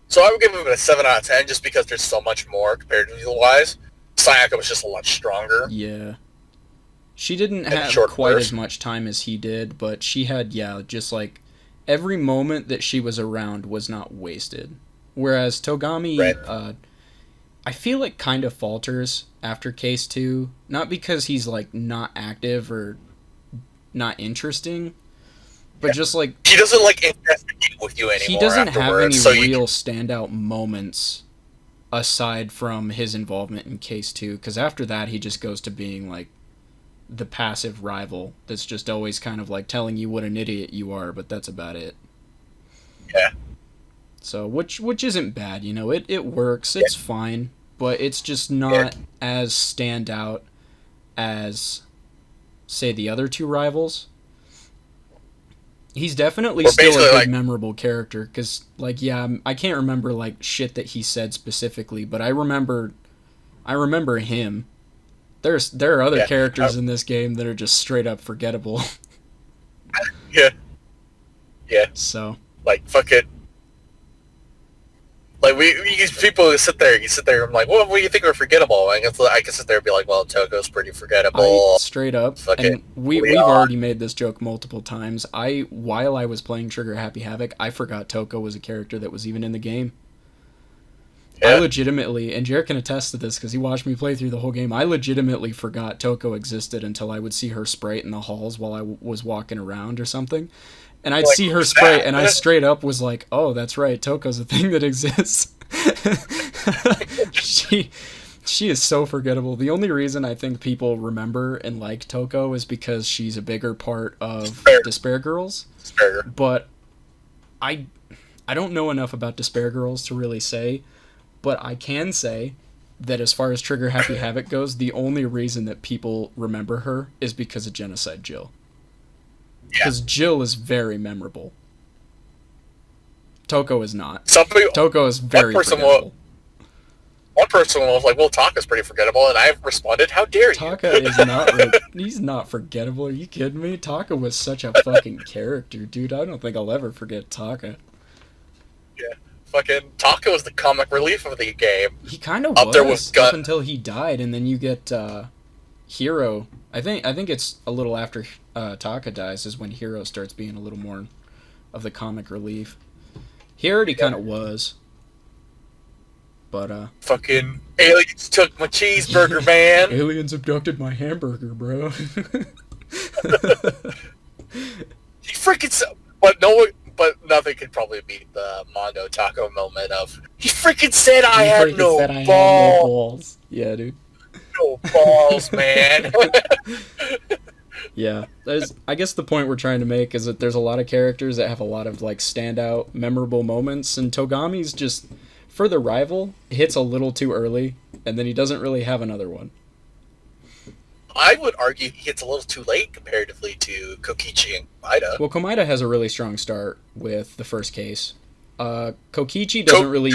So I would give it a 7 out of 10 just because there's so much more comparatively-wise. Sayaka was just a lot stronger. Yeah. She didn't have quite as much time as he did, but she had, just like every moment that she was around was not wasted. Whereas Togami, right. I feel like kind of falters after Case 2. Not because he's like not active or not interesting, but just like... He doesn't like investigate with you anymore. He doesn't have any real can... standout moments aside from his involvement in Case 2, because after that he just goes to being like the passive rival that's just always kind of like telling you what an idiot you are, but that's about it. Yeah. So, which isn't bad, you know, it works, it's fine, but it's just not as standout as, say, the other two rivals. He's definitely still a good, memorable character, because, like, I can't remember, like, shit that he said specifically, but I remember him. There are other characters in this game that are just straight up forgettable. Yeah. Yeah. So. Like, fuck it. Like, people who sit there, I'm like, well, what do you think are forgettable? I can sit there and be like, well, Togo's pretty forgettable. Straight up, and we've already made this joke multiple times. While I was playing Trigger Happy Havoc, I forgot Toko was a character that was even in the game. Yeah. I legitimately, and Jared can attest to this because he watched me play through the whole game, I legitimately forgot Toko existed until I would see her sprite in the halls while I was walking around or something. And I'd see her sprite, and I straight up was like, oh, that's right, Toko's a thing that exists. She is so forgettable. The only reason I think people remember and like Toko is because she's a bigger part of Despair Girls. But I don't know enough about Despair Girls to really say, but I can say that as far as Trigger Happy Havoc goes, the only reason that people remember her is because of Genocide Jill. Because Jill is very memorable. Toko is not. Toko is very forgettable. One person was like, well, Taka's pretty forgettable, and I responded, how dare you? Taka is not... he's not forgettable. Are you kidding me? Taka was such a fucking character, dude. I don't think I'll ever forget Taka. Yeah. Fucking Taka was the comic relief of the game. He kind of was, up until he died, and then you get Hero. I think it's a little after Taka dies is when Hero starts being a little more of the comic relief. He already kind of was. But, fucking aliens took my cheeseburger, man! Aliens abducted my hamburger, bro. He freaking... But nothing could probably beat the Mondo Taco moment of... He freaking said I had no balls! Yeah, dude. No balls, man! Yeah, I guess the point we're trying to make is that there's a lot of characters that have a lot of, like, standout, memorable moments, and Togami's just... For the rival, hits a little too early, and then he doesn't really have another one. I would argue he hits a little too late comparatively to Kokichi and Komaeda. Well, Komaeda has a really strong start with the first case. Kokichi doesn't really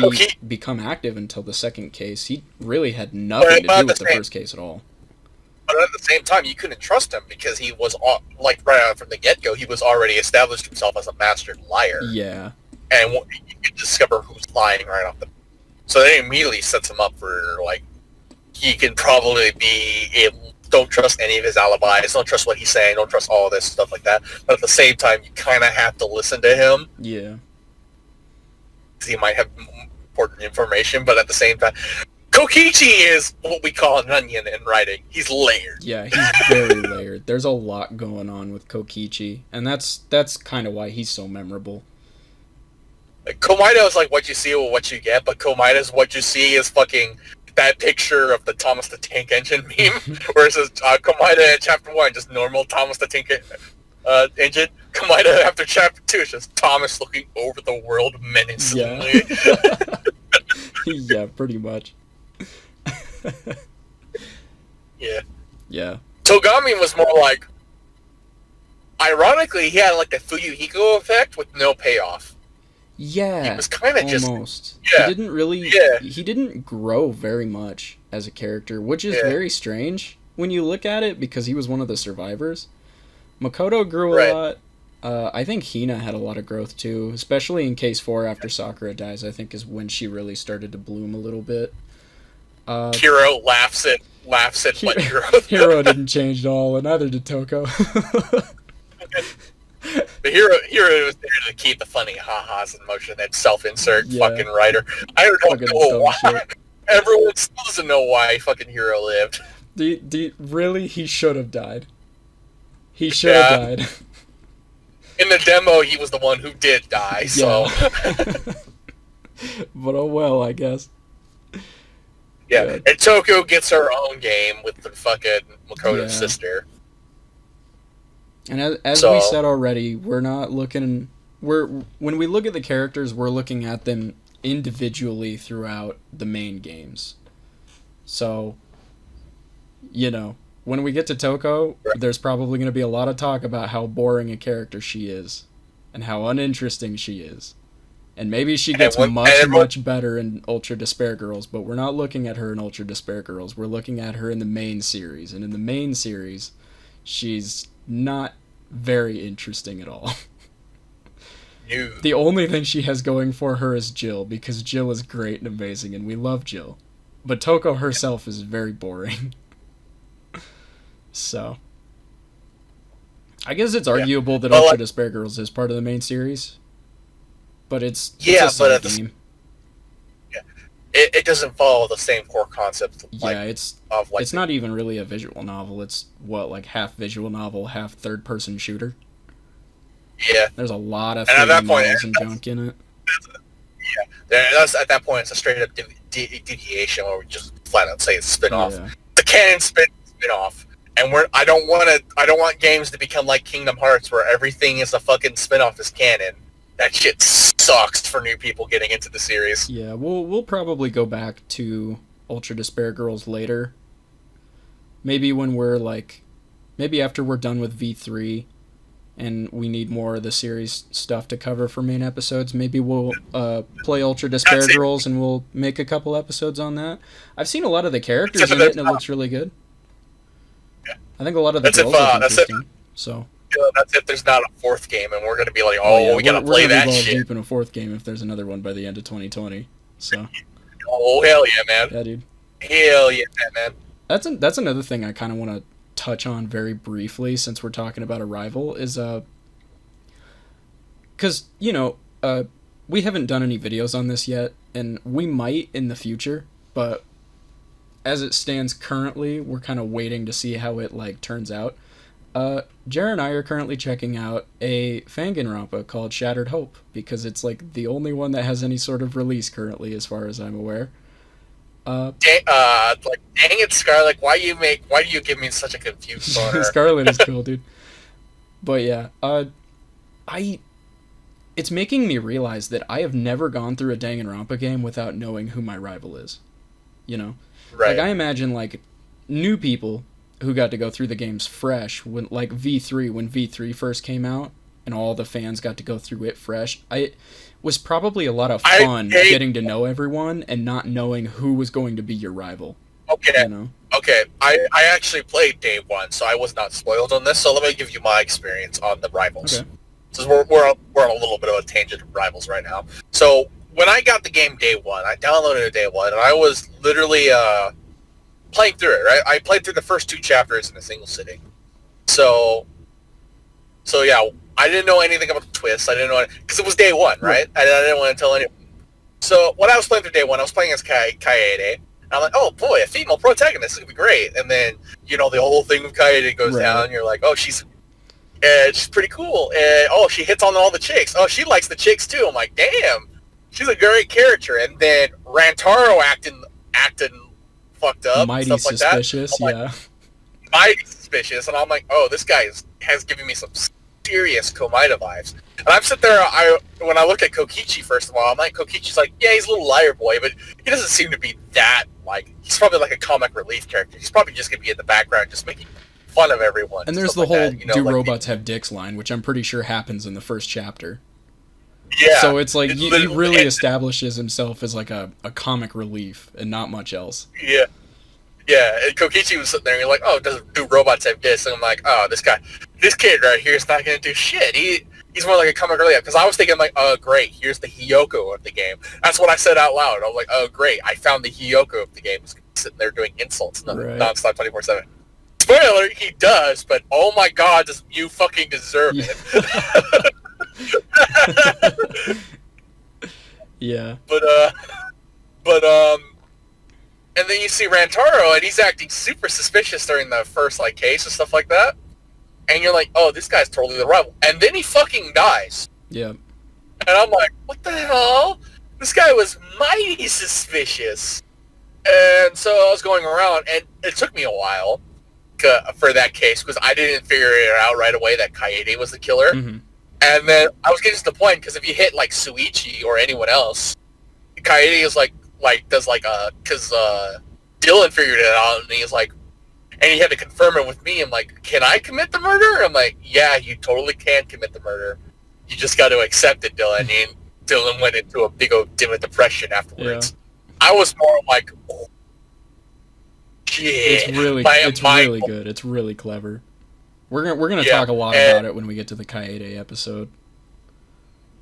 become active until the second case. He really had nothing to do with the first case at all. But at the same time, you couldn't trust him because he was, like, right out from the get-go, he was already established himself as a mastered liar. Yeah. And you can discover who's lying right off the... So that immediately sets him up for, like, he can probably be... Don't trust any of his alibis, don't trust what he's saying, don't trust all of this, stuff like that. But at the same time, you kind of have to listen to him. Yeah. Because he might have important information, but at the same time... Kokichi is what we call an onion in writing. He's layered. Yeah, he's very layered. There's a lot going on with Kokichi, and that's kind of why he's so memorable. Komaeda is like what you see or what you get, but Komaeda's what you see is fucking that picture of the Thomas the Tank Engine meme, where it says Komaeda chapter 1, just normal Thomas the Tank Engine. Komaeda after chapter 2 is just Thomas looking over the world menacingly. Yeah, yeah, pretty much. Yeah. Yeah. Togami was more like, ironically, he had like the Fuyuhiko effect with no payoff. Yeah, he was kind of almost. Yeah. He didn't really. Yeah. He didn't grow very much as a character, which is very strange when you look at it because he was one of the survivors. Makoto grew a Right. lot. I think Hina had a lot of growth too, especially in Case 4 after Sakura dies. I think is when she really started to bloom a little bit. Hero laughs at what Hero. Hero didn't change at all, and neither did Toko. The hero was there to keep the funny ha-has in motion. That self-insert fucking writer. I don't Fucking know dumb why. shit. Everyone still doesn't know why fucking Hero lived. Really, he should have died. He should have died. In the demo, he was the one who did die. So. But oh well, I guess. Yeah, Good. and Toko gets her own game with the fucking Makoto's sister. And as we said already, we're not looking. When we look at the characters, we're looking at them individually throughout the main games. So, when we get to Toko, there's probably going to be a lot of talk about how boring a character she is, and how uninteresting she is. And maybe she gets much better in Ultra Despair Girls, but we're not looking at her in Ultra Despair Girls. We're looking at her in the main series. And in the main series, she's not very interesting at all. The only thing she has going for her is Jill, because Jill is great and amazing, and we love Jill. But Toko herself is very boring. So, I guess it's arguable that Ultra Despair Girls is part of the main series. But it's a side game. It doesn't follow the same core concept. It's not even really a visual novel. It's half visual novel, half third-person shooter. Yeah. There's a lot of models and junk in it. At that point, it's a straight-up deviation where we just flat out say it's a spin-off. Yeah. The canon spin-off. And I don't want games to become like Kingdom Hearts where everything is a fucking spin-off is canon. That shit sucks for new people getting into the series. Yeah, we'll probably go back to Ultra Despair Girls later. Maybe when maybe after we're done with V3 and we need more of the series stuff to cover for main episodes, maybe we'll play Ultra Despair Girls and we'll make a couple episodes on that. I've seen a lot of the characters in it and it looks really good. Yeah. I think a lot of the girls are interesting. So. That's if there's not a fourth game, and we're going to be like, we got to play that shit. We're going to be deep in a fourth game if there's another one by the end of 2020. So. Oh, hell yeah, man. Yeah, dude. Hell yeah, man. That's another thing I kind of want to touch on very briefly, since we're talking about Arrival, is, because, we haven't done any videos on this yet, and we might in the future, but as it stands currently, we're kind of waiting to see how it, turns out. Jared and I are currently checking out a Danganronpa called Shattered Hope, because it's the only one that has any sort of release currently, as far as I'm aware. Dang it, Scarlet! Why do you give me such a confused boner? Scarlet is cool, dude. But yeah, it's making me realize that I have never gone through a Danganronpa game without knowing who my rival is. Right. I imagine new people who got to go through the games fresh, when V3 first came out, and all the fans got to go through it fresh. It was probably a lot of fun getting to know everyone and not knowing who was going to be your rival. Okay. Okay. I actually played day one, so I was not spoiled on this. So let me give you my experience on the rivals. Okay. So we're on a little bit of a tangent of rivals right now. So when I got the game day one, I downloaded it day one, and I was literally playing through it, right? I played through the first 2 chapters in a single sitting. So yeah, I didn't know anything about the twist. I didn't know because it was day one, right? And I didn't want to tell anyone. So when I was playing through day one, I was playing as Kaede. And I'm like, oh boy, a female protagonist, this would be great. And then the whole thing with Kaede goes down. And you're like, oh, she's pretty cool. And she hits on all the chicks. Oh, she likes the chicks too. I'm like, damn, she's a great character. And then Rantaro acting fucked up, mighty and stuff suspicious, like that. Mighty suspicious, and I'm like, oh, this guy has given me some serious Komida vibes. And I'm sitting there, when I look at Kokichi, first of all, I'm like, Kokichi's yeah, he's a little liar boy, but he doesn't seem to be that, he's probably a comic relief character. He's probably just going to be in the background just making fun of everyone. And there's the whole do robots have dicks line, which I'm pretty sure happens in the first chapter. Yeah. So it's he really establishes himself as a comic relief and not much else. Yeah. Yeah, and Kokichi was sitting there, and you're like, oh, do robots have this? And I'm like, oh, this kid right here is not going to do shit. He's more like a comic relief. Because I was thinking, like, oh, great, here's the Hiyoko of the game. That's what I said out loud. I was like, oh, great, I found the Hiyoko of the game. He's sitting there doing insults nonstop 24/7. Spoiler, he does, but oh my god, you fucking deserve it. Yeah. But, and then you see Rantaro, and he's acting super suspicious during the first, like, case and stuff like that. And you're like, oh, this guy's totally the rival. And then he fucking dies. Yeah. And I'm like, what the hell? This guy was mighty suspicious. And so I was going around, and it took me a while for that case, because I didn't figure it out right away that Kaede was the killer. Mm-hmm. And then I was getting to the point, because if you hit, like, Suichi or anyone else, Kaede is because Dylan figured it out, and he's like, and he had to confirm it with me. I'm like, can I commit the murder? I'm like, yeah, you totally can commit the murder. You just got to accept it, Dylan. And Dylan went into a big old depression afterwards. Yeah. I was more like, oh, shit. It's really good. It's really clever. We're gonna talk a lot about it when we get to the Kaede episode.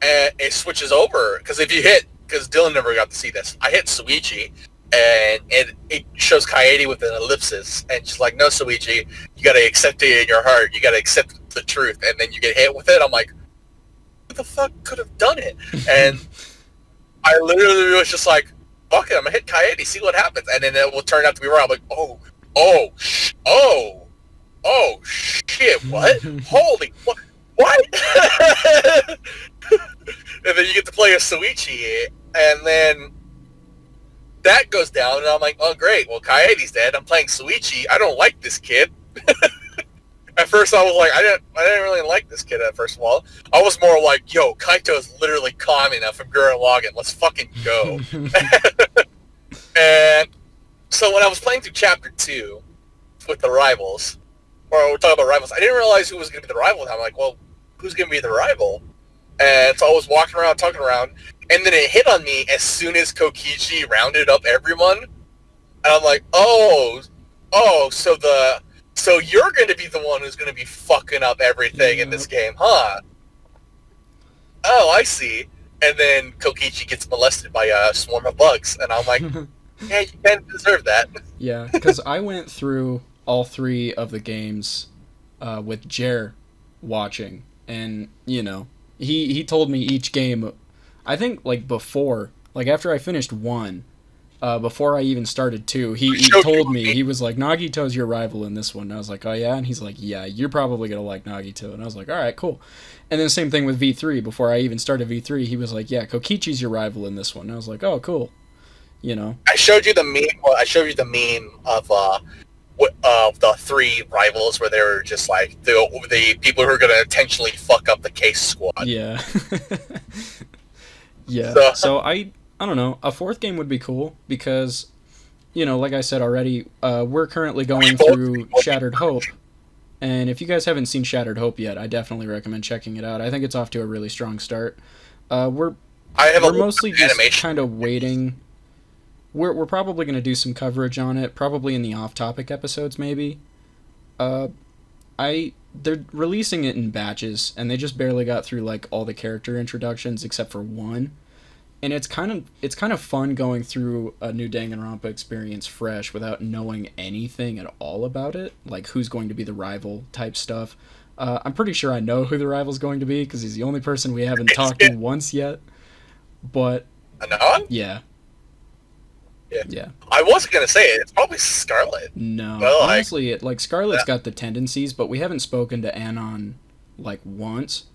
And it switches over, because because Dylan never got to see this. I hit Suichi, and it shows Kaede with an ellipsis, and she's like, no, Suichi, you gotta accept it in your heart. You gotta accept the truth. And then you get hit with it. I'm like, who the fuck could have done it? And I literally was just like, fuck it, I'm gonna hit Kaede, see what happens. And then it will turn out to be wrong. I'm like, oh, shit, what? Holy, what? And then you get to play as Suichi, and then that goes down, and I'm like, oh, great, well, Kaede's dead, I'm playing Suichi, I don't like this kid. At first, I was like, I didn't really like this kid at first of all. I was more like, yo, Kaito's literally calm enough from Gurren Lagann, let's fucking go. And so when I was playing through Chapter 2 with the rivals, or we're talking about rivals, I didn't realize who was going to be the rival. I'm like, well, who's going to be the rival? And so I was walking around, talking around, and then it hit on me as soon as Kokichi rounded up everyone. And I'm like, oh, so you're going to be the one who's going to be fucking up everything in this game, huh? Oh, I see. And then Kokichi gets molested by a swarm of bugs, and I'm like, yeah, you kind of deserve that. Yeah, because I went through all 3 of the games with Jer watching, and, you know, he told me each game, I think, like, before, like, after I finished 1, before I even started 2, he told me, he was like, Nagito's your rival in this one. And I was like, oh, yeah? And he's like, yeah, you're probably going to like Nagito. And I was like, all right, cool. And then same thing with V3. Before I even started V3, he was like, yeah, Kokichi's your rival in this one. And I was like, oh, cool. You know? I showed you the meme. Of the 3 rivals where they were just like the people who are going to intentionally fuck up the case squad. Yeah. Yeah. So I don't know. A 4th game would be cool because, you know, like I said already, we're currently going through Shattered Hope. And if you guys haven't seen Shattered Hope yet, I definitely recommend checking it out. I think it's off to a really strong start. We're mostly just kind of waiting. We're probably going to do some coverage on it, probably in the off-topic episodes, maybe. They're releasing it in batches, and they just barely got through like all the character introductions except for 1. And it's kind of fun going through a new Danganronpa experience fresh without knowing anything at all about it, like who's going to be the rival type stuff. I'm pretty sure I know who the rival's going to be because he's the only person we haven't talked to once yet. But Anon? Yeah. Yeah. I wasn't gonna say it. It's probably Scarlet. No, honestly, Scarlet's got the tendencies, but we haven't spoken to Anon like once,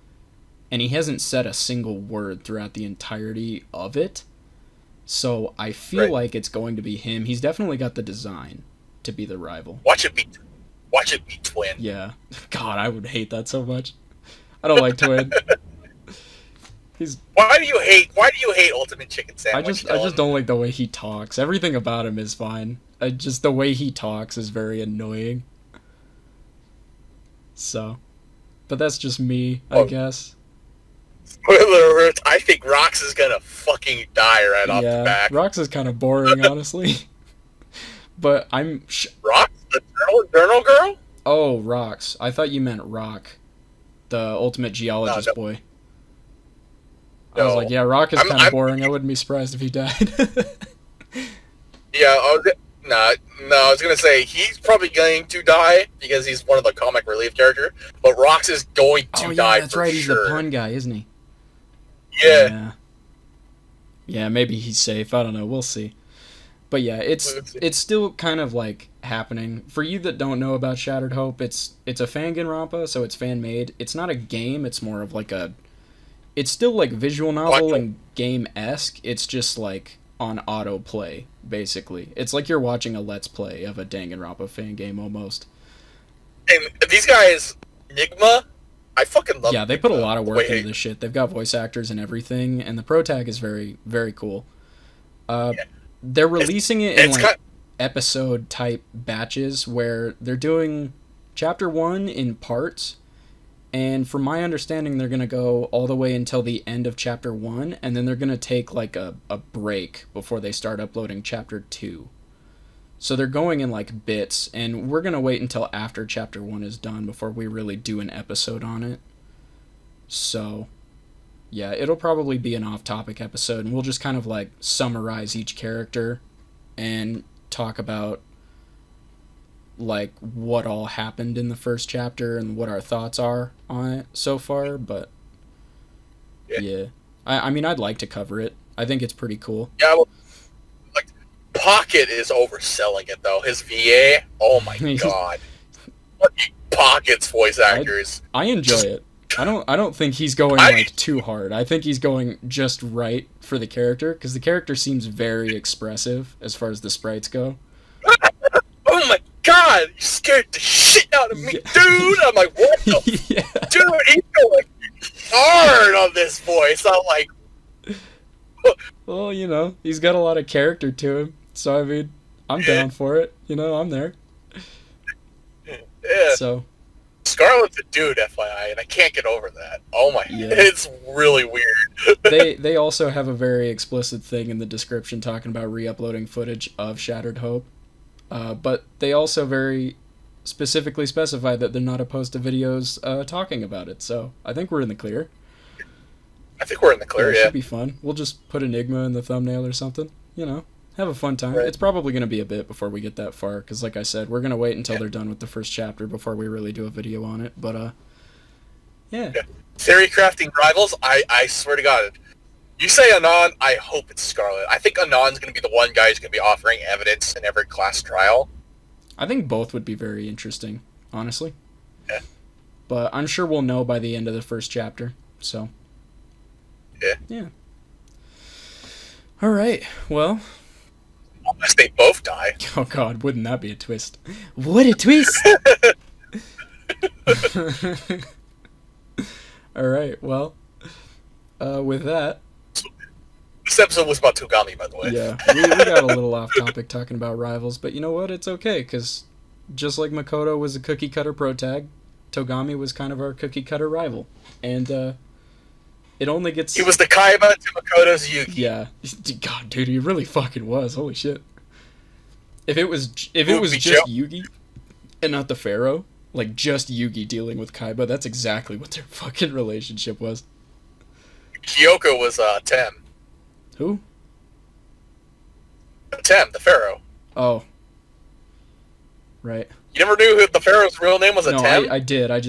and he hasn't said a single word throughout the entirety of it. So I feel like it's going to be him. He's definitely got the design to be the rival. Watch it be Twin. Yeah. God, I would hate that so much. I don't like Twin. Why do you hate Ultimate Chicken Sandwich? I just don't like the way he talks. Everything about him is fine. Just the way he talks is very annoying. So, but that's just me, I guess. Spoiler alert, I think Rox is gonna fucking die right off the back. Rox is kind of boring, honestly. But Rock? The journal girl? Oh, Rocks. I thought you meant Rock, the ultimate geologist boy. I was like, yeah, Rock is kind of boring. I wouldn't be surprised if he died. Yeah, I was gonna say he's probably going to die because he's one of the comic relief characters. But Rocks is going to die. That's right. He's the pun guy, isn't he? Yeah. Yeah, maybe he's safe. I don't know. We'll see. But yeah, it's still kind of like happening. For you that don't know about Shattered Hope, it's a Danganronpa, so it's fan made. It's not a game. It's more of like it's still like visual novel and game-esque. It's just like on autoplay, basically. It's like you're watching a Let's Play of a Danganronpa fan game almost. And these guys, Enigma, I fucking love. Yeah, they put a lot of work into this shit. They've got voice actors and everything, and the pro tag is very, very cool. They're releasing it in like episode type batches where they're doing chapter 1 in parts. And from my understanding, they're going to go all the way until the end of Chapter 1, and then they're going to take, like, a break before they start uploading Chapter 2. So they're going in, like, bits, and we're going to wait until after Chapter 1 is done before we really do an episode on it. So, yeah, it'll probably be an off-topic episode, and we'll just kind of, like, summarize each character and talk about like what all happened in the first chapter and what our thoughts are on it so far, but yeah. I mean, I'd like to cover it. I think it's pretty cool. Yeah, well, like Pocket is overselling it though. His VA, oh my god, Pocket's voice actors. I enjoy it. I don't think he's going like too hard. I think he's going just right for the character because the character seems very expressive as far as the sprites go. Oh my god, you scared the shit out of me, dude! I'm like, what the dude, he's going hard on this voice. I'm like... Well, you know, he's got a lot of character to him. So, I mean, I'm down for it. You know, I'm there. Yeah. So... Scarlet's a dude, FYI, and I can't get over that. Oh my... Yeah. It's really weird. They also have a very explicit thing in the description talking about re-uploading footage of Shattered Hope. But they also very specifically specify that they're not opposed to videos talking about it. So I think we're in the clear. I think we're in the clear, yeah. It should be fun. We'll just put Enigma in the thumbnail or something. You know, have a fun time. Right. It's probably going to be a bit before we get that far. Because like I said, we're going to wait until they're done with the first chapter before we really do a video on it. But, yeah. Theory crafting rivals, I swear to God. You say Anon, I hope it's Scarlet. I think Anon's going to be the one guy who's going to be offering evidence in every class trial. I think both would be very interesting, honestly. Yeah. But I'm sure we'll know by the end of the first chapter, so. Yeah. All right, well. Unless they both die. Oh, God, wouldn't that be a twist? What a twist! All right, well, with that. This episode was about Togami, by the way. Yeah, we got a little off topic talking about rivals, but you know what? It's okay, because just like Makoto was a cookie-cutter pro tag, Togami was kind of our cookie-cutter rival. And it only gets... He was the Kaiba to Makoto's Yugi. Yeah. God, dude, he really fucking was. Holy shit. If it was just Yugi and not the Pharaoh, like just Yugi dealing with Kaiba, that's exactly what their fucking relationship was. Kyoko was Tem. Who? Tem, the Pharaoh. Oh. Right. You never knew who the Pharaoh's real name was? No, Tem? I did. I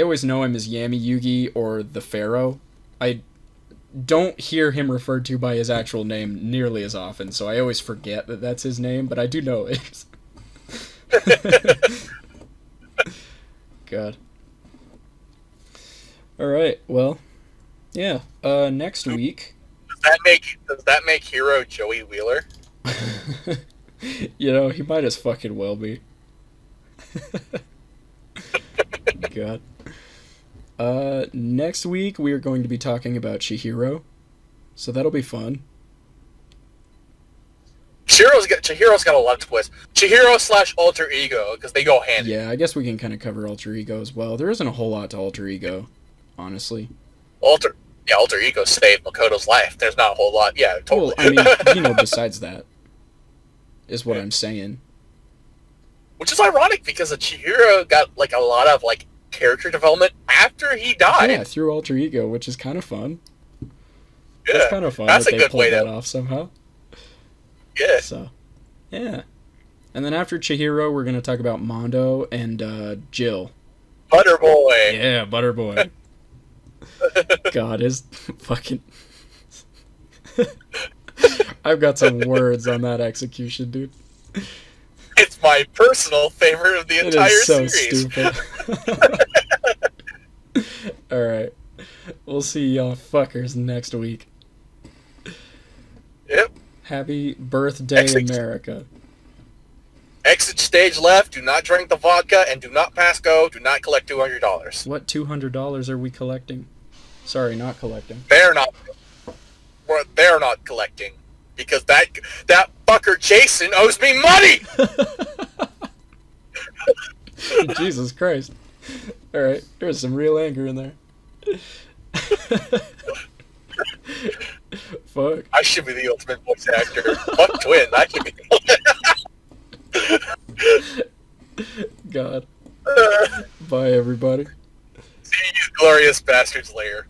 always know him as Yami Yugi or the Pharaoh. I don't hear him referred to by his actual name nearly as often, so I always forget that that's his name, but I do know it. God. Alright, well, yeah. Next week... Does that make Hero Joey Wheeler? You know, he might as fucking well be. God. Next week we are going to be talking about Chihiro, so that'll be fun. Chihiro's got a lot of twists. Chihiro / alter ego, because they go hand. Yeah, I guess we can kind of cover alter ego as well. There isn't a whole lot to alter ego, honestly. Alter ego saved Makoto's life. There's not a whole lot. Yeah, totally. Well, I mean, besides that. is what I'm saying. Which is ironic because Chihiro got like a lot of like character development after he died. Yeah, through alter ego, which is kind of fun. Yeah, it's kind of fun that's that a they good pulled way that to off somehow. Yeah. So, yeah. And then after Chihiro, we're going to talk about Mondo and Jill. Butterboy. Yeah, Butterboy. God, his fucking... I've got some words on that execution, dude. It's my personal favorite of the entire so series. Stupid. Alright. We'll see y'all fuckers next week. Yep. Happy birthday, Exit. America. Exit stage left, do not drink the vodka, and do not pass go, do not collect $200. What $200 are we collecting? Sorry, not collecting. They're not collecting. Because that fucker Jason owes me money! Jesus Christ. Alright, there's some real anger in there. Fuck. I should be the ultimate voice actor. Fuck Twin, I should be God. Bye, everybody. See you glorious bastards later.